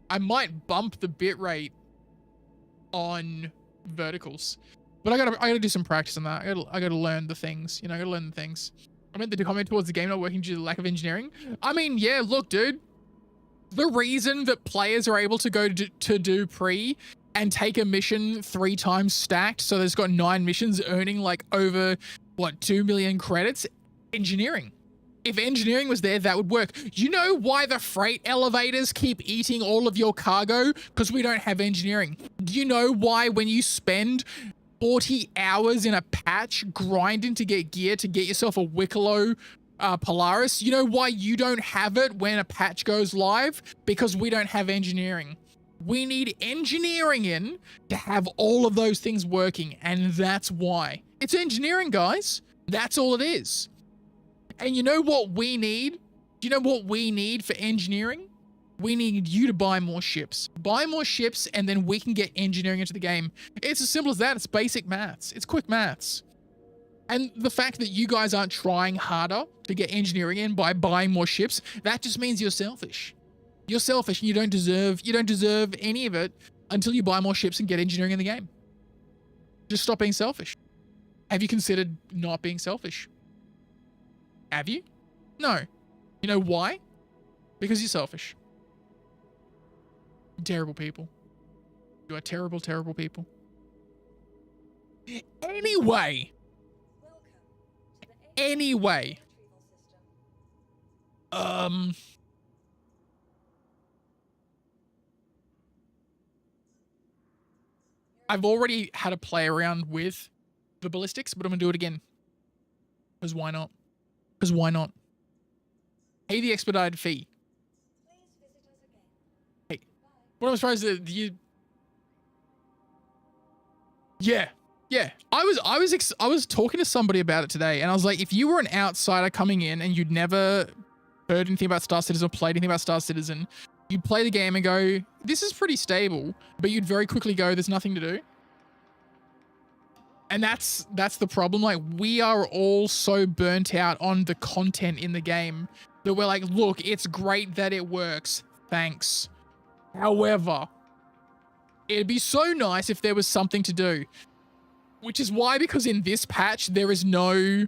I might bump the bitrate on verticals, but I gotta do some practice on that. I gotta learn the things, I gotta learn the things. I meant the comment towards the game not working due to lack of engineering. I mean, yeah, look, dude. The reason that players are able to go to do pre and take a mission 3 times stacked, so there's got 9 missions earning like over, 2 million credits? Engineering. If engineering was there, that would work. You know why the freight elevators keep eating all of your cargo? Because we don't have engineering. Do you know why when you spend 40 hours in a patch grinding to get gear to get yourself a Wicklow Polaris, you know why you don't have it when a patch goes live? Because we don't have engineering. We need engineering in to have all of those things working, and that's why. It's engineering, guys. That's all it is. And you know what we need? Do you know what we need for engineering? We need you to buy more ships. Buy more ships, and then we can get engineering into the game. It's as simple as that. It's basic maths. It's quick maths. And the fact that you guys aren't trying harder to get engineering in by buying more ships, that just means you're selfish. You're selfish, and you don't deserve any of it until you buy more ships and get engineering in the game. Just stop being selfish. Have you considered not being selfish? Have you? No. You know why? Because you're selfish. Terrible people. You are terrible, terrible people. Anyway. I've already had a play around with the ballistics, but I'm going to do it again. Because why not? Because why not? Pay the expedited fee. Hey, what I'm surprised that you... Yeah. I was talking to somebody about it today, and I was like, if you were an outsider coming in and you'd never heard anything about Star Citizen or played anything about Star Citizen, you'd play the game and go, this is pretty stable, but you'd very quickly go, there's nothing to do. And that's the problem. Like, we are all so burnt out on the content in the game that we're like, look, it's great that it works. Thanks. However, it'd be so nice if there was something to do. Which is why, because in this patch, there is no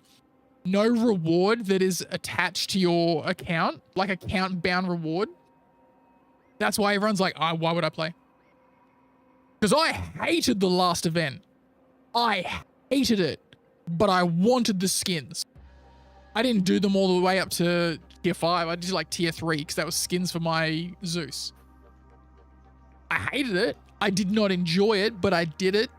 reward that is attached to your account, like account-bound reward. That's why everyone's like, oh, why would I play? Because I hated the last event. I hated it, but I wanted the skins. I didn't do them all the way up to tier 5. I did like tier 3 because that was skins for my Zeus. I hated it. I did not enjoy it, but I did it.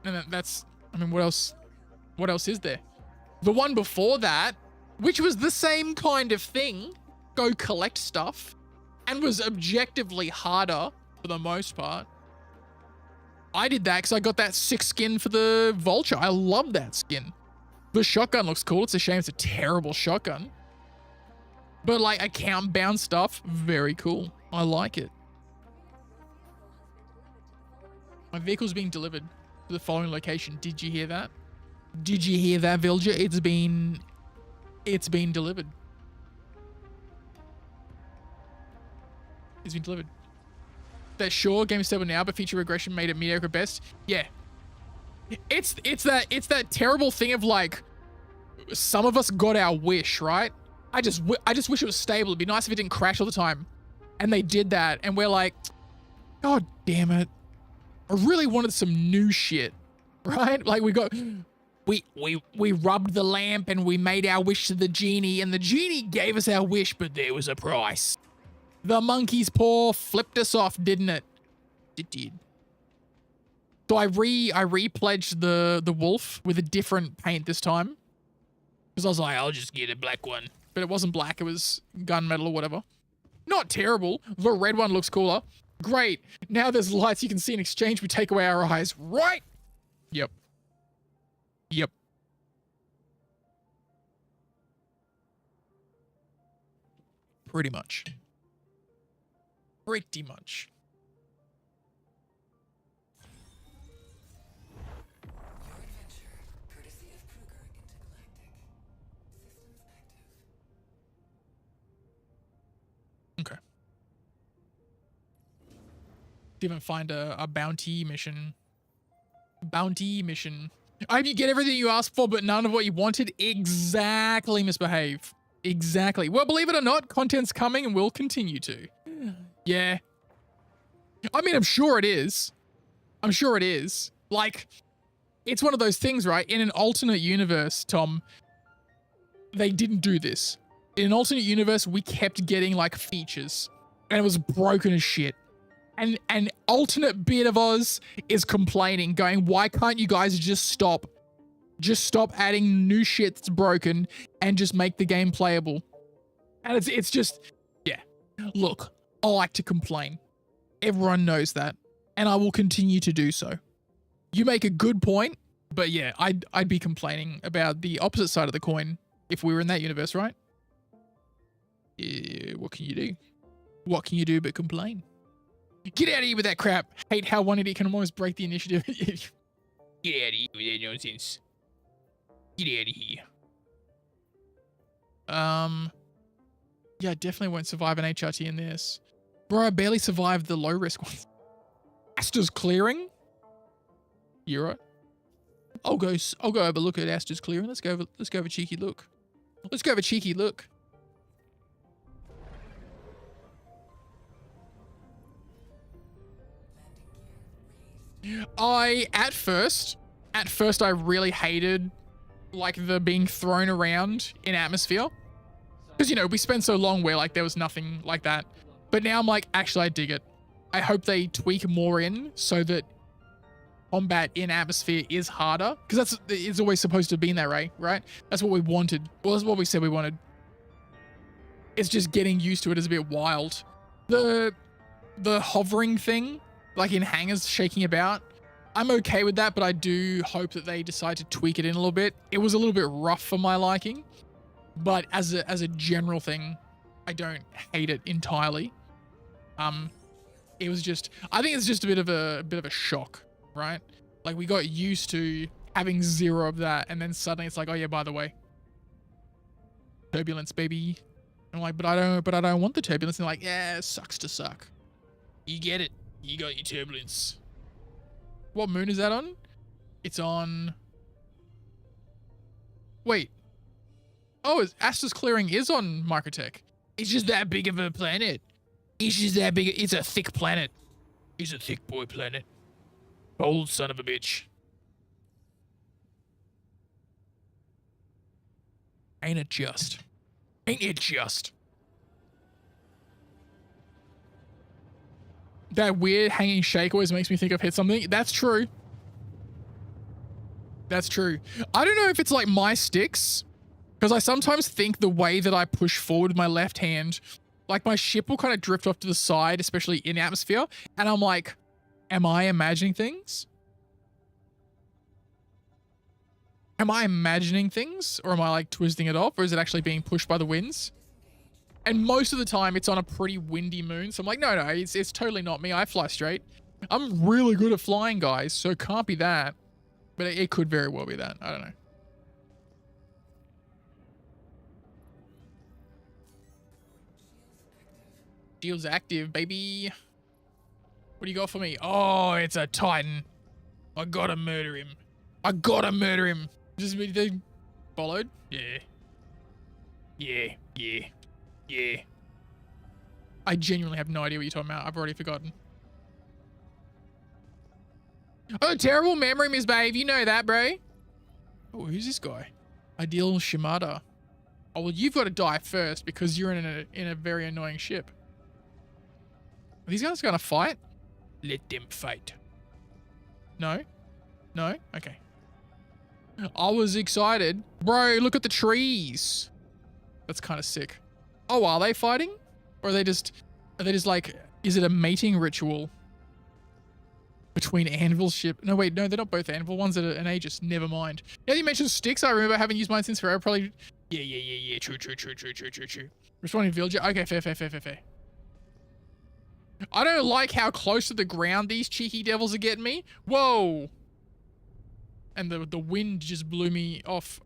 And that's, I mean, what else? What else is there? The one before that, which was the same kind of thing, go collect stuff, and was objectively harder for the most part. I did that because I got that sick skin for the Vulture. I love that skin. The shotgun looks cool. It's a shame it's a terrible shotgun. But like account bound stuff, very cool. I like it. My vehicle's being delivered to the following location. Did you hear that? Did you hear that, Villager? It's been delivered. It's been delivered. That sure, game stable now, but feature regression made it mediocre best. Yeah. It's that terrible thing of like, some of us got our wish, right? I just wish it was stable. It'd be nice if it didn't crash all the time. And they did that, and we're like, God damn it. I really wanted some new shit, right? Like we rubbed the lamp and we made our wish to the genie, and the genie gave us our wish, but there was a price. The monkey's paw flipped us off, didn't it? It did. So I re-pledged the wolf with a different paint this time. Because I was like, I'll just get a black one. But it wasn't black, it was gunmetal or whatever. Not terrible. The red one looks cooler. Great. Now there's lights you can see in exchange. We take away our eyes, right? Yep. Yep. Pretty much. Pretty much. Your adventure, courtesy of Kruger Intergalactic. Systems active. Okay. Didn't find a bounty mission. Bounty mission. I hope you get everything you asked for, but none of what you wanted. Exactly, misbehave. Exactly. Well, believe it or not, content's coming and will continue to. Yeah. I mean, I'm sure it is. I'm sure it is. Like, it's one of those things, right? In an alternate universe, Tom, they didn't do this. In an alternate universe, we kept getting, like, features. And it was broken as shit. And an alternate bit of Oz is complaining, going, why can't you guys just stop? Just stop adding new shit that's broken and just make the game playable. And it's just, yeah. Look, I like to complain. Everyone knows that. And I will continue to do so. You make a good point, but yeah, I'd be complaining about the opposite side of the coin if we were in that universe, right? Yeah, what can you do? What can you do but complain? Get out of here with that crap. Hate how one idiot can almost break the initiative. Get out of here with that nonsense. Get out of here. Yeah, I definitely won't survive an HRT in this. Bro, I barely survived the low risk ones. Asta's clearing? You're right. I'll go have a look at Asta's clearing. Let's go have a cheeky look. Let's go have a cheeky look. At first I really hated like the being thrown around in atmosphere. Because, you know, we spent so long where like there was nothing like that. But now I'm like, actually, I dig it. I hope they tweak more in so that combat in atmosphere is harder. Because it's always supposed to be in that way, right? That's what we wanted. Well, that's what we said we wanted. It's just getting used to it is a bit wild. The hovering thing, like in hangars shaking about, I'm okay with that, but I do hope that they decide to tweak it in a little bit. It was a little bit rough for my liking, but as a general thing, I don't hate it entirely. It was just, I think it's just a bit of a shock, right? Like we got used to having zero of that, and then suddenly it's like, oh yeah, by the way, turbulence, baby. I'm like, but I don't want the turbulence. And they're like, yeah, it sucks to suck. You get it. You got your turbulence. What moon is that on? It's on... Wait. Oh, Asta's clearing is on Microtech. It's just that big of a planet. It's just that big. It's a thick planet. It's a thick boy planet. Old son of a bitch. Ain't it just? Ain't it just? That weird hanging shake always makes me think I've hit something. That's true. That's true. I don't know if it's like my sticks, because I sometimes think the way that I push forward with my left hand, like my ship will kind of drift off to the side, especially in atmosphere. And I'm like, am I imagining things? Am I imagining things? Or am I like twisting it off? Or is it actually being pushed by the winds? And most of the time it's on a pretty windy moon. So I'm like, no, it's totally not me. I fly straight. I'm really good at flying, guys. So it can't be that. But it could very well be that. I don't know. Shield's active, baby. What do you got for me? Oh, it's a Titan. I gotta murder him. I gotta murder him. Just they followed? Yeah. Yeah. I genuinely have no idea what you're talking about. I've already forgotten. Oh, terrible memory, Miss Babe. You know that, bro. Oh, who's this guy? Ideal Shimada. Oh, well, you've got to die first because you're in a very annoying ship. Are these guys gonna fight? Let them fight. No? No? Okay. I was excited. Bro, look at the trees. That's kind of sick. Oh, are they fighting? Or are they just like, is it a mating ritual? Between Anvil's ship. No, wait, no, they're not both Anvil. One's an Aegis. Never mind. Now you mentioned sticks. I remember having used mine since forever. Probably. Yeah. True. Responding villager. Okay, fair. I don't like how close to the ground these cheeky devils are getting me. Whoa. And the wind just blew me off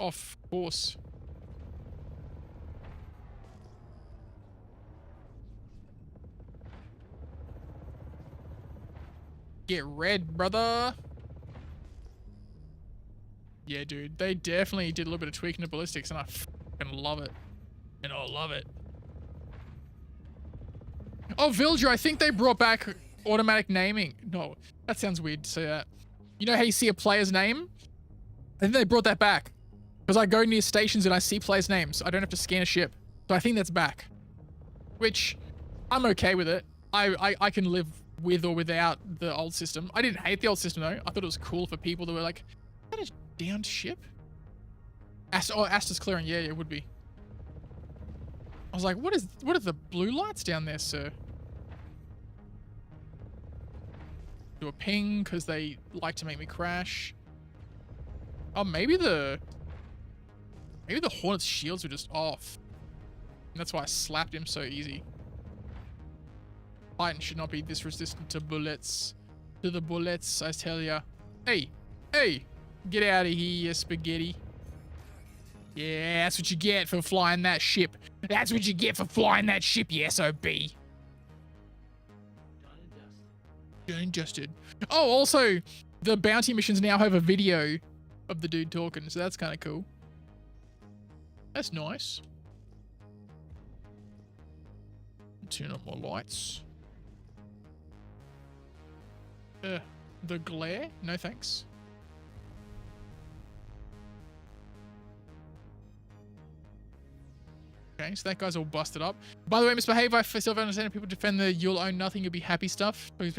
course. Get red, brother. Yeah, dude. They definitely did a little bit of tweaking to ballistics, and I fucking love it. And I love it. Oh, Villager, I think they brought back automatic naming. No, that sounds weird to say that. You know how you see a player's name? I think they brought that back. Because I go near stations and I see players' names. I don't have to scan a ship. So I think that's back. Which, I'm okay with it. I can live with or without the old system. I didn't hate the old system though. I thought it was cool for people that were like, is that a downed ship? Asta's clearing. Yeah, it would be. I was like, what are the blue lights down there, sir? Do a ping because they like to make me crash. Oh, maybe the Hornet's shields were just off. And that's why I slapped him so easy. Titan should not be this resistant to bullets. To the bullets, I tell ya. Hey! Get out of here, you spaghetti. Yeah, that's what you get for flying that ship. That's what you get for flying that ship, you SOB. Done and dusted. Oh, also, the bounty missions now have a video of the dude talking, so that's kind of cool. That's nice. Turn up my lights. The glare? No thanks. Okay, so that guy's all busted up. By the way, misbehave. I still don't understand if people defend the you'll own nothing, you'll be happy stuff. I'm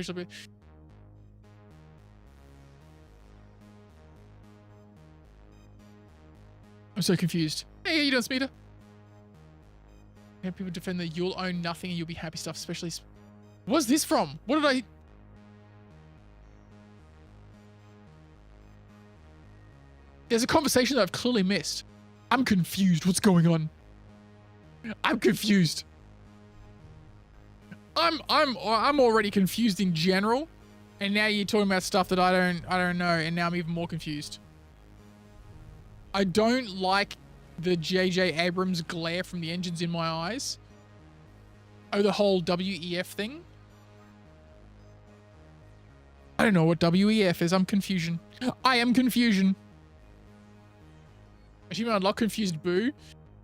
so confused. Hey, how you doing, Speeder? Have people defend the you'll own nothing and you'll be happy stuff, especially. What's this from? What did I? There's a conversation that I've clearly missed. I'm confused. What's going on? I'm confused. I'm already confused in general, and now you're talking about stuff that I don't know, and now I'm even more confused. I don't like the J.J. Abrams glare from the engines in my eyes. Oh, the whole WEF thing. I don't know what WEF is. I'm confusion. I am confusion. Achievement unlock confused boo.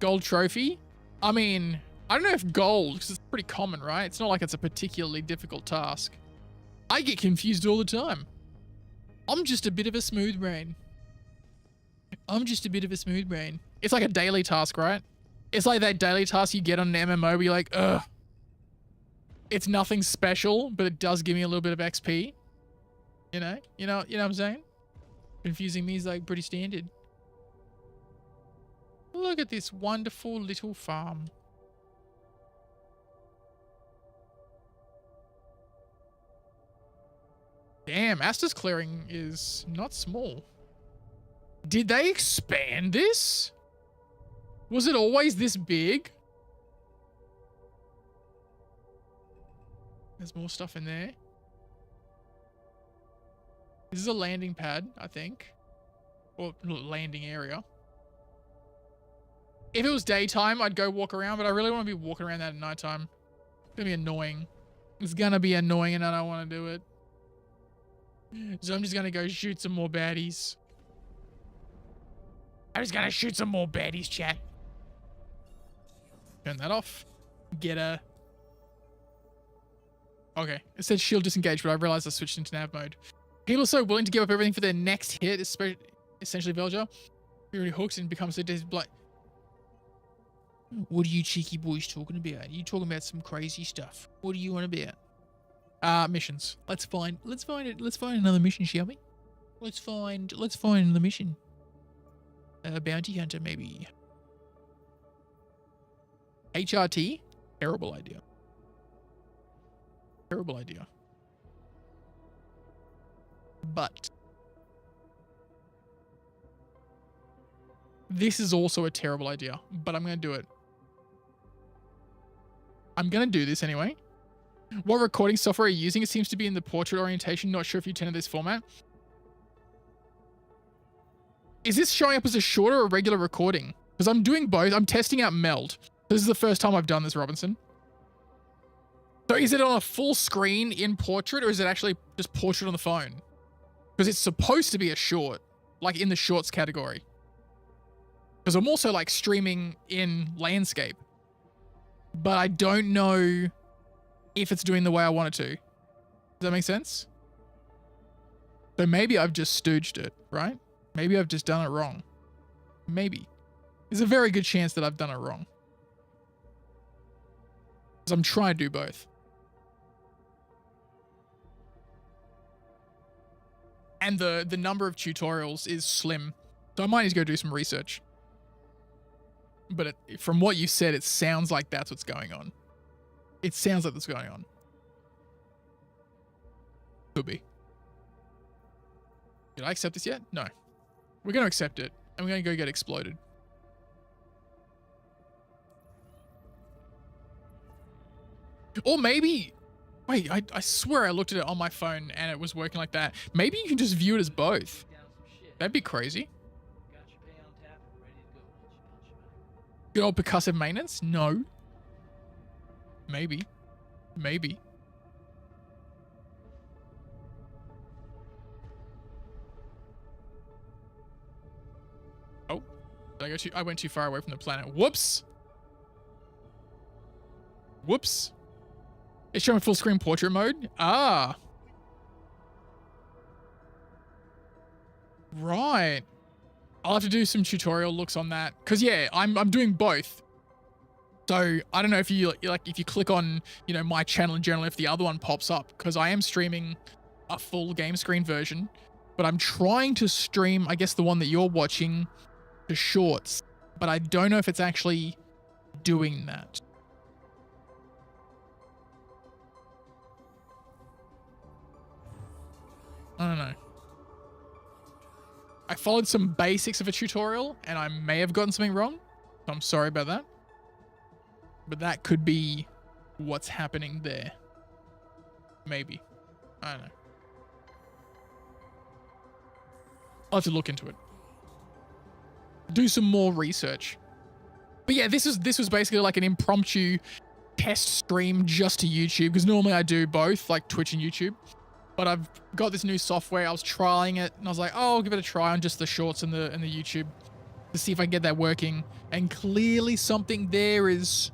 Gold trophy. I mean, I don't know if gold, because it's pretty common, right? It's not like it's a particularly difficult task. I get confused all the time. I'm just a bit of a smooth brain. It's like a daily task, right? It's like that daily task you get on an MMO where you're like, ugh. It's nothing special, but it does give me a little bit of XP. You know what I'm saying? Confusing me is like pretty standard. Look at this wonderful little farm. Damn, Asta's clearing is not small. Did they expand this? Was it always this big? There's more stuff in there. This is a landing pad, I think. Or landing area. If it was daytime, I'd go walk around, but I really want to be walking around that at nighttime. It's gonna be annoying. It's gonna be annoying and I don't want to do it. So I'm just gonna go shoot some more baddies. I'm just gonna shoot some more baddies, chat. Turn that off. Get a... Okay. It said shield disengaged, but I realized I switched into nav mode. People are so willing to give up everything for their next hit, especially essentially Velja. He already hooks and becomes so like... What are you cheeky boys talking about? You talking about some crazy stuff. What do you want about? Missions. Let's find another mission, shall we? Let's find another mission. Bounty hunter, maybe. HRT? Terrible idea. Terrible idea. But this is also a terrible idea, but I'm going to do it. I'm going to do this anyway. What recording software are you using? It seems to be in the portrait orientation. Not sure if you tend to this format. Is this showing up as a short or a regular recording? Because I'm doing both. I'm testing out Meld. This is the first time I've done this, Robinson. So is it on a full screen in portrait or is it actually just portrait on the phone? Because it's supposed to be a short, like in the shorts category. Because I'm also like streaming in landscape. But I don't know if it's doing the way I want it to. Does that make sense? So maybe I've just stooged it, right? Maybe I've just done it wrong. Maybe. There's a very good chance that I've done it wrong. Because I'm trying to do both. And the number of tutorials is slim. So I might need to go do some research. But from what you said, it sounds like that's what's going on. It sounds like that's going on. Could be. Did I accept this yet? No. We're going to accept it. And we're going to go get exploded. Or maybe... Wait, I swear I looked at it on my phone and it was working like that. Maybe you can just view it as both. That'd be crazy. Good old percussive maintenance? No. Maybe. Maybe. Oh. I went too far away from the planet. Whoops. Whoops. It's showing full screen portrait mode. Ah. Right. I'll have to do some tutorial looks on that. Cause yeah, I'm doing both. So I don't know if you if you click on, you know, my channel in general, if the other one pops up, because I am streaming a full game screen version, but I'm trying to stream, I guess the one that you're watching, the shorts, but I don't know if it's actually doing that. I don't know. I followed some basics of a tutorial and I may have gotten something wrong. So I'm sorry about that. But that could be what's happening there. Maybe. I don't know. I'll have to look into it. Do some more research. But yeah, this was basically like an impromptu test stream just to YouTube, because normally I do both, like Twitch and YouTube. But I've got this new software. I was trialing it and I was like, oh, I'll give it a try on just the shorts and the YouTube to see if I can get that working. And clearly something there is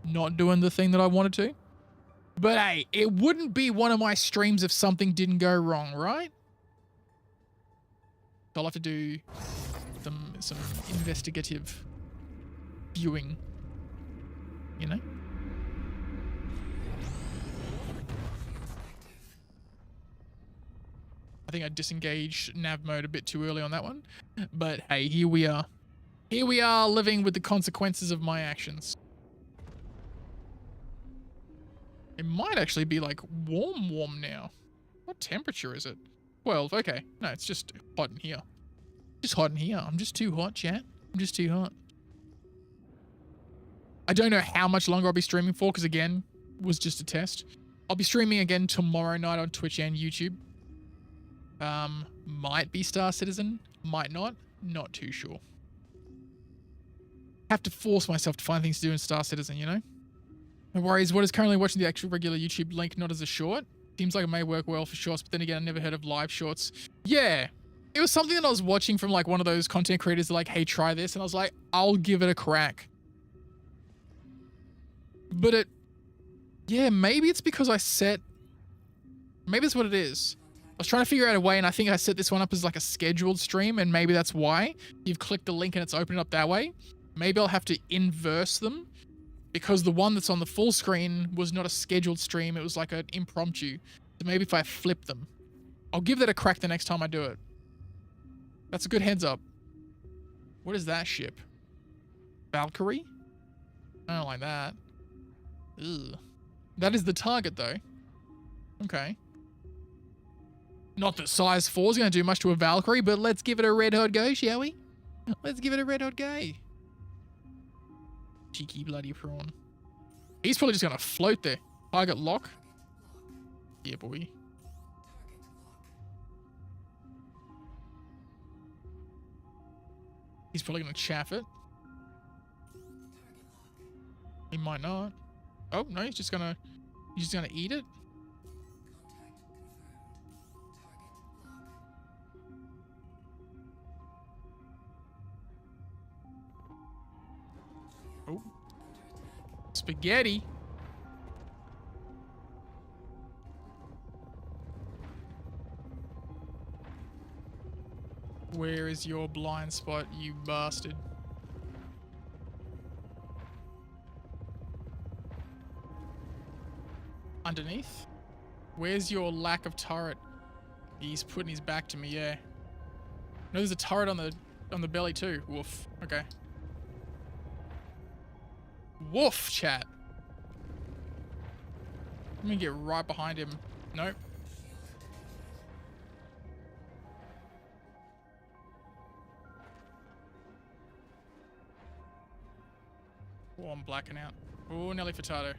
not doing the thing that I wanted to. But hey, it wouldn't be one of my streams if something didn't go wrong, right? So I'll have to do some investigative viewing, you know? I think I disengaged nav mode a bit too early on that one, but hey, here we are. Here we are living with the consequences of my actions. It might actually be like warm now. What temperature is it? 12, okay. No, it's just hot in here. Just hot in here. I'm just too hot, chat. I'm just too hot. I don't know how much longer I'll be streaming for, because again, it was just a test. I'll be streaming again tomorrow night on Twitch and YouTube. Might be Star Citizen, might not too sure. Have to force myself to find things to do in Star Citizen, you know? No worries, what is currently watching the actual regular YouTube link, not as a short? Seems like it may work well for shorts, but then again, I never heard of live shorts. Yeah, it was something that I was watching from like one of those content creators like, hey, try this. And I was like, I'll give it a crack. But yeah, maybe it's because maybe that's what it is. I was trying to figure out a way, and I think I set this one up as like a scheduled stream, and maybe that's why you've clicked the link and it's opened up that way. Maybe I'll have to inverse them, because the one that's on the full screen was not a scheduled stream. It was like an impromptu. So maybe if I flip them, I'll give that a crack the next time I do it. That's a good heads up. What is that ship? Valkyrie? I don't like that. Ugh. That is the target though. Okay. Not that size 4 is going to do much to a Valkyrie, but let's give it a red hot go, shall we? Let's give it a red hot go. Cheeky bloody prawn. He's probably just going to float there. Target lock. Yeah, boy. He's probably going to chaff it. He might not. Oh, no, he's just going to eat it. Oh. Spaghetti. Where is your blind spot, you bastard? Underneath? Where's your lack of turret? He's putting his back to me, yeah. No, there's a turret on the belly too. Woof. Okay. Woof, chat. I'm gonna get right behind him. Nope. Oh, I'm blacking out. Oh, Nelly Furtado.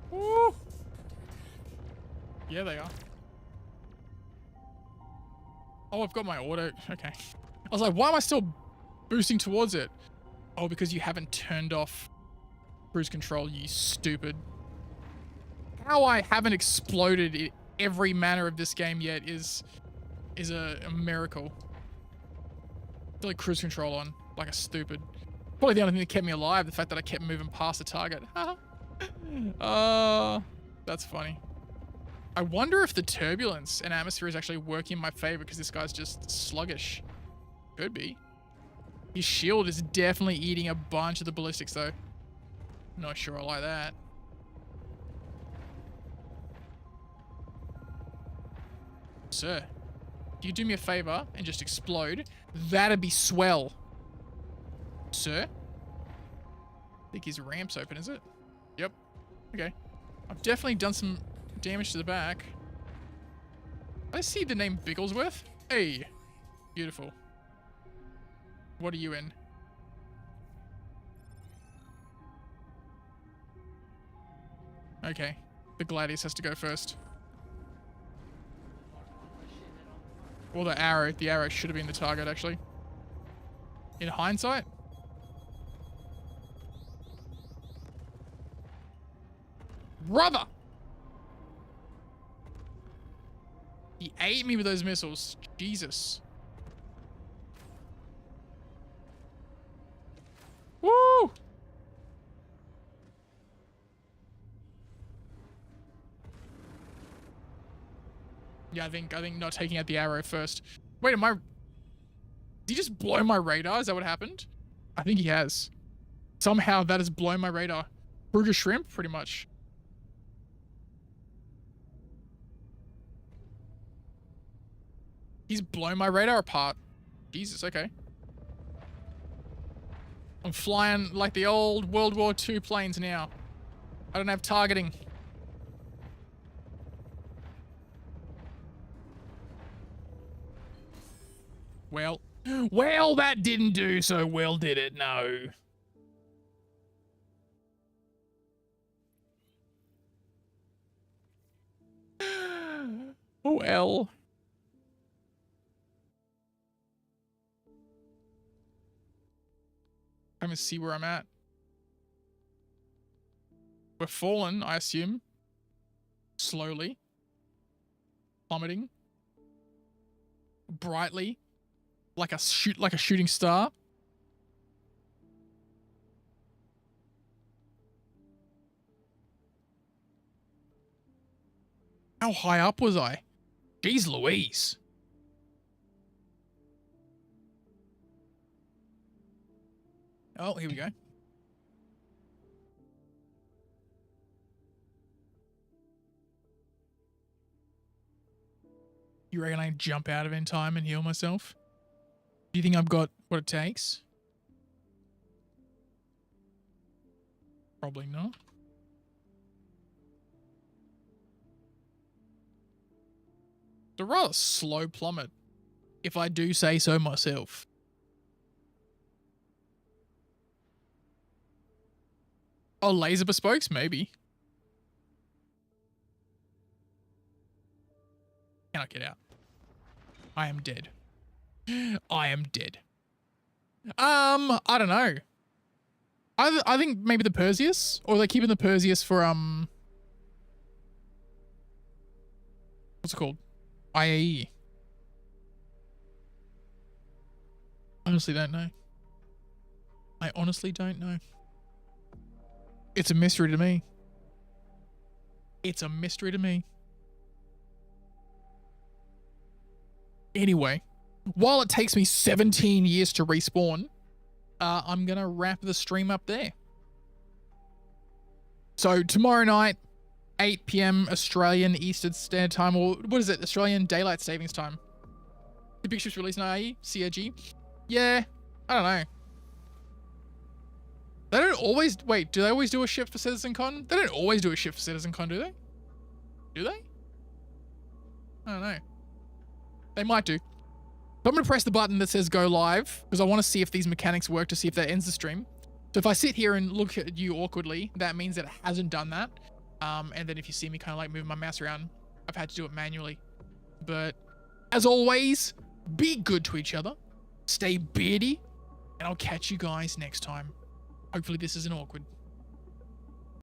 Woo! Yeah, they are. Oh, I've got my auto. Okay. I was like, why am I still boosting towards it? Oh, because you haven't turned off cruise control, you stupid. How I haven't exploded in every manner of this game yet is a miracle. Still like cruise control on, like a stupid. Probably the only thing that kept me alive, the fact that I kept moving past the target. That's funny. I wonder if the turbulence and atmosphere is actually working in my favor because this guy's just sluggish. Could be. His shield is definitely eating a bunch of the ballistics though. Not sure I like that. Sir, do you do me a favor and just explode? That'd be swell. Sir? I think his ramp's open, is it? Yep. Okay. I've definitely done some damage to the back. I see the name Bigglesworth. Hey. Beautiful. What are you in? Okay. The Gladius has to go first. Or the arrow. The arrow should have been the target, actually. In hindsight. Brother! He ate me with those missiles. Jesus. Woo! Yeah, I think not taking out the arrow first. Wait, did he just blow my radar? Is that what happened? I think he has. Somehow that has blown my radar. Burger shrimp, pretty much. He's blown my radar apart. Jesus, okay. I'm flying like the old World War II planes now. I don't have targeting. Well, that didn't do so well, did it? No. Well. I'm gonna see where I'm at. We're falling, I assume. Slowly. Plummeting. Brightly. Like a shooting star. How high up was I? Jeez Louise. Oh, here we go. You reckon I can jump out of it in time and heal myself? Do you think I've got what it takes? Probably not. It's a rather slow plummet, if I do say so myself. Oh, laser bespokes? Maybe. Cannot get out. I am dead. I am dead. I don't know. I think maybe the Perseus, or they're keeping the Perseus for what's it called? IAE. Honestly don't know. I honestly don't know. It's a mystery to me. It's a mystery to me. Anyway, while it takes me 17 years to respawn, I'm going to wrap the stream up there. So tomorrow night, 8 p.m. Australian Eastern Standard Time, or what is it? Australian Daylight Savings Time. The big ship's released in IE, COG. Yeah, I don't know. They don't always, wait, do they always do a ship for CitizenCon? They don't always do a ship for CitizenCon, do they? Do they? I don't know. They might do. But I'm going to press the button that says go live because I want to see if these mechanics work, to see if that ends the stream. So if I sit here and look at you awkwardly, that means that it hasn't done that. And then if you see me kind of like moving my mouse around, I've had to do it manually. But as always, be good to each other, stay beardy, and I'll catch you guys next time. Hopefully this isn't awkward.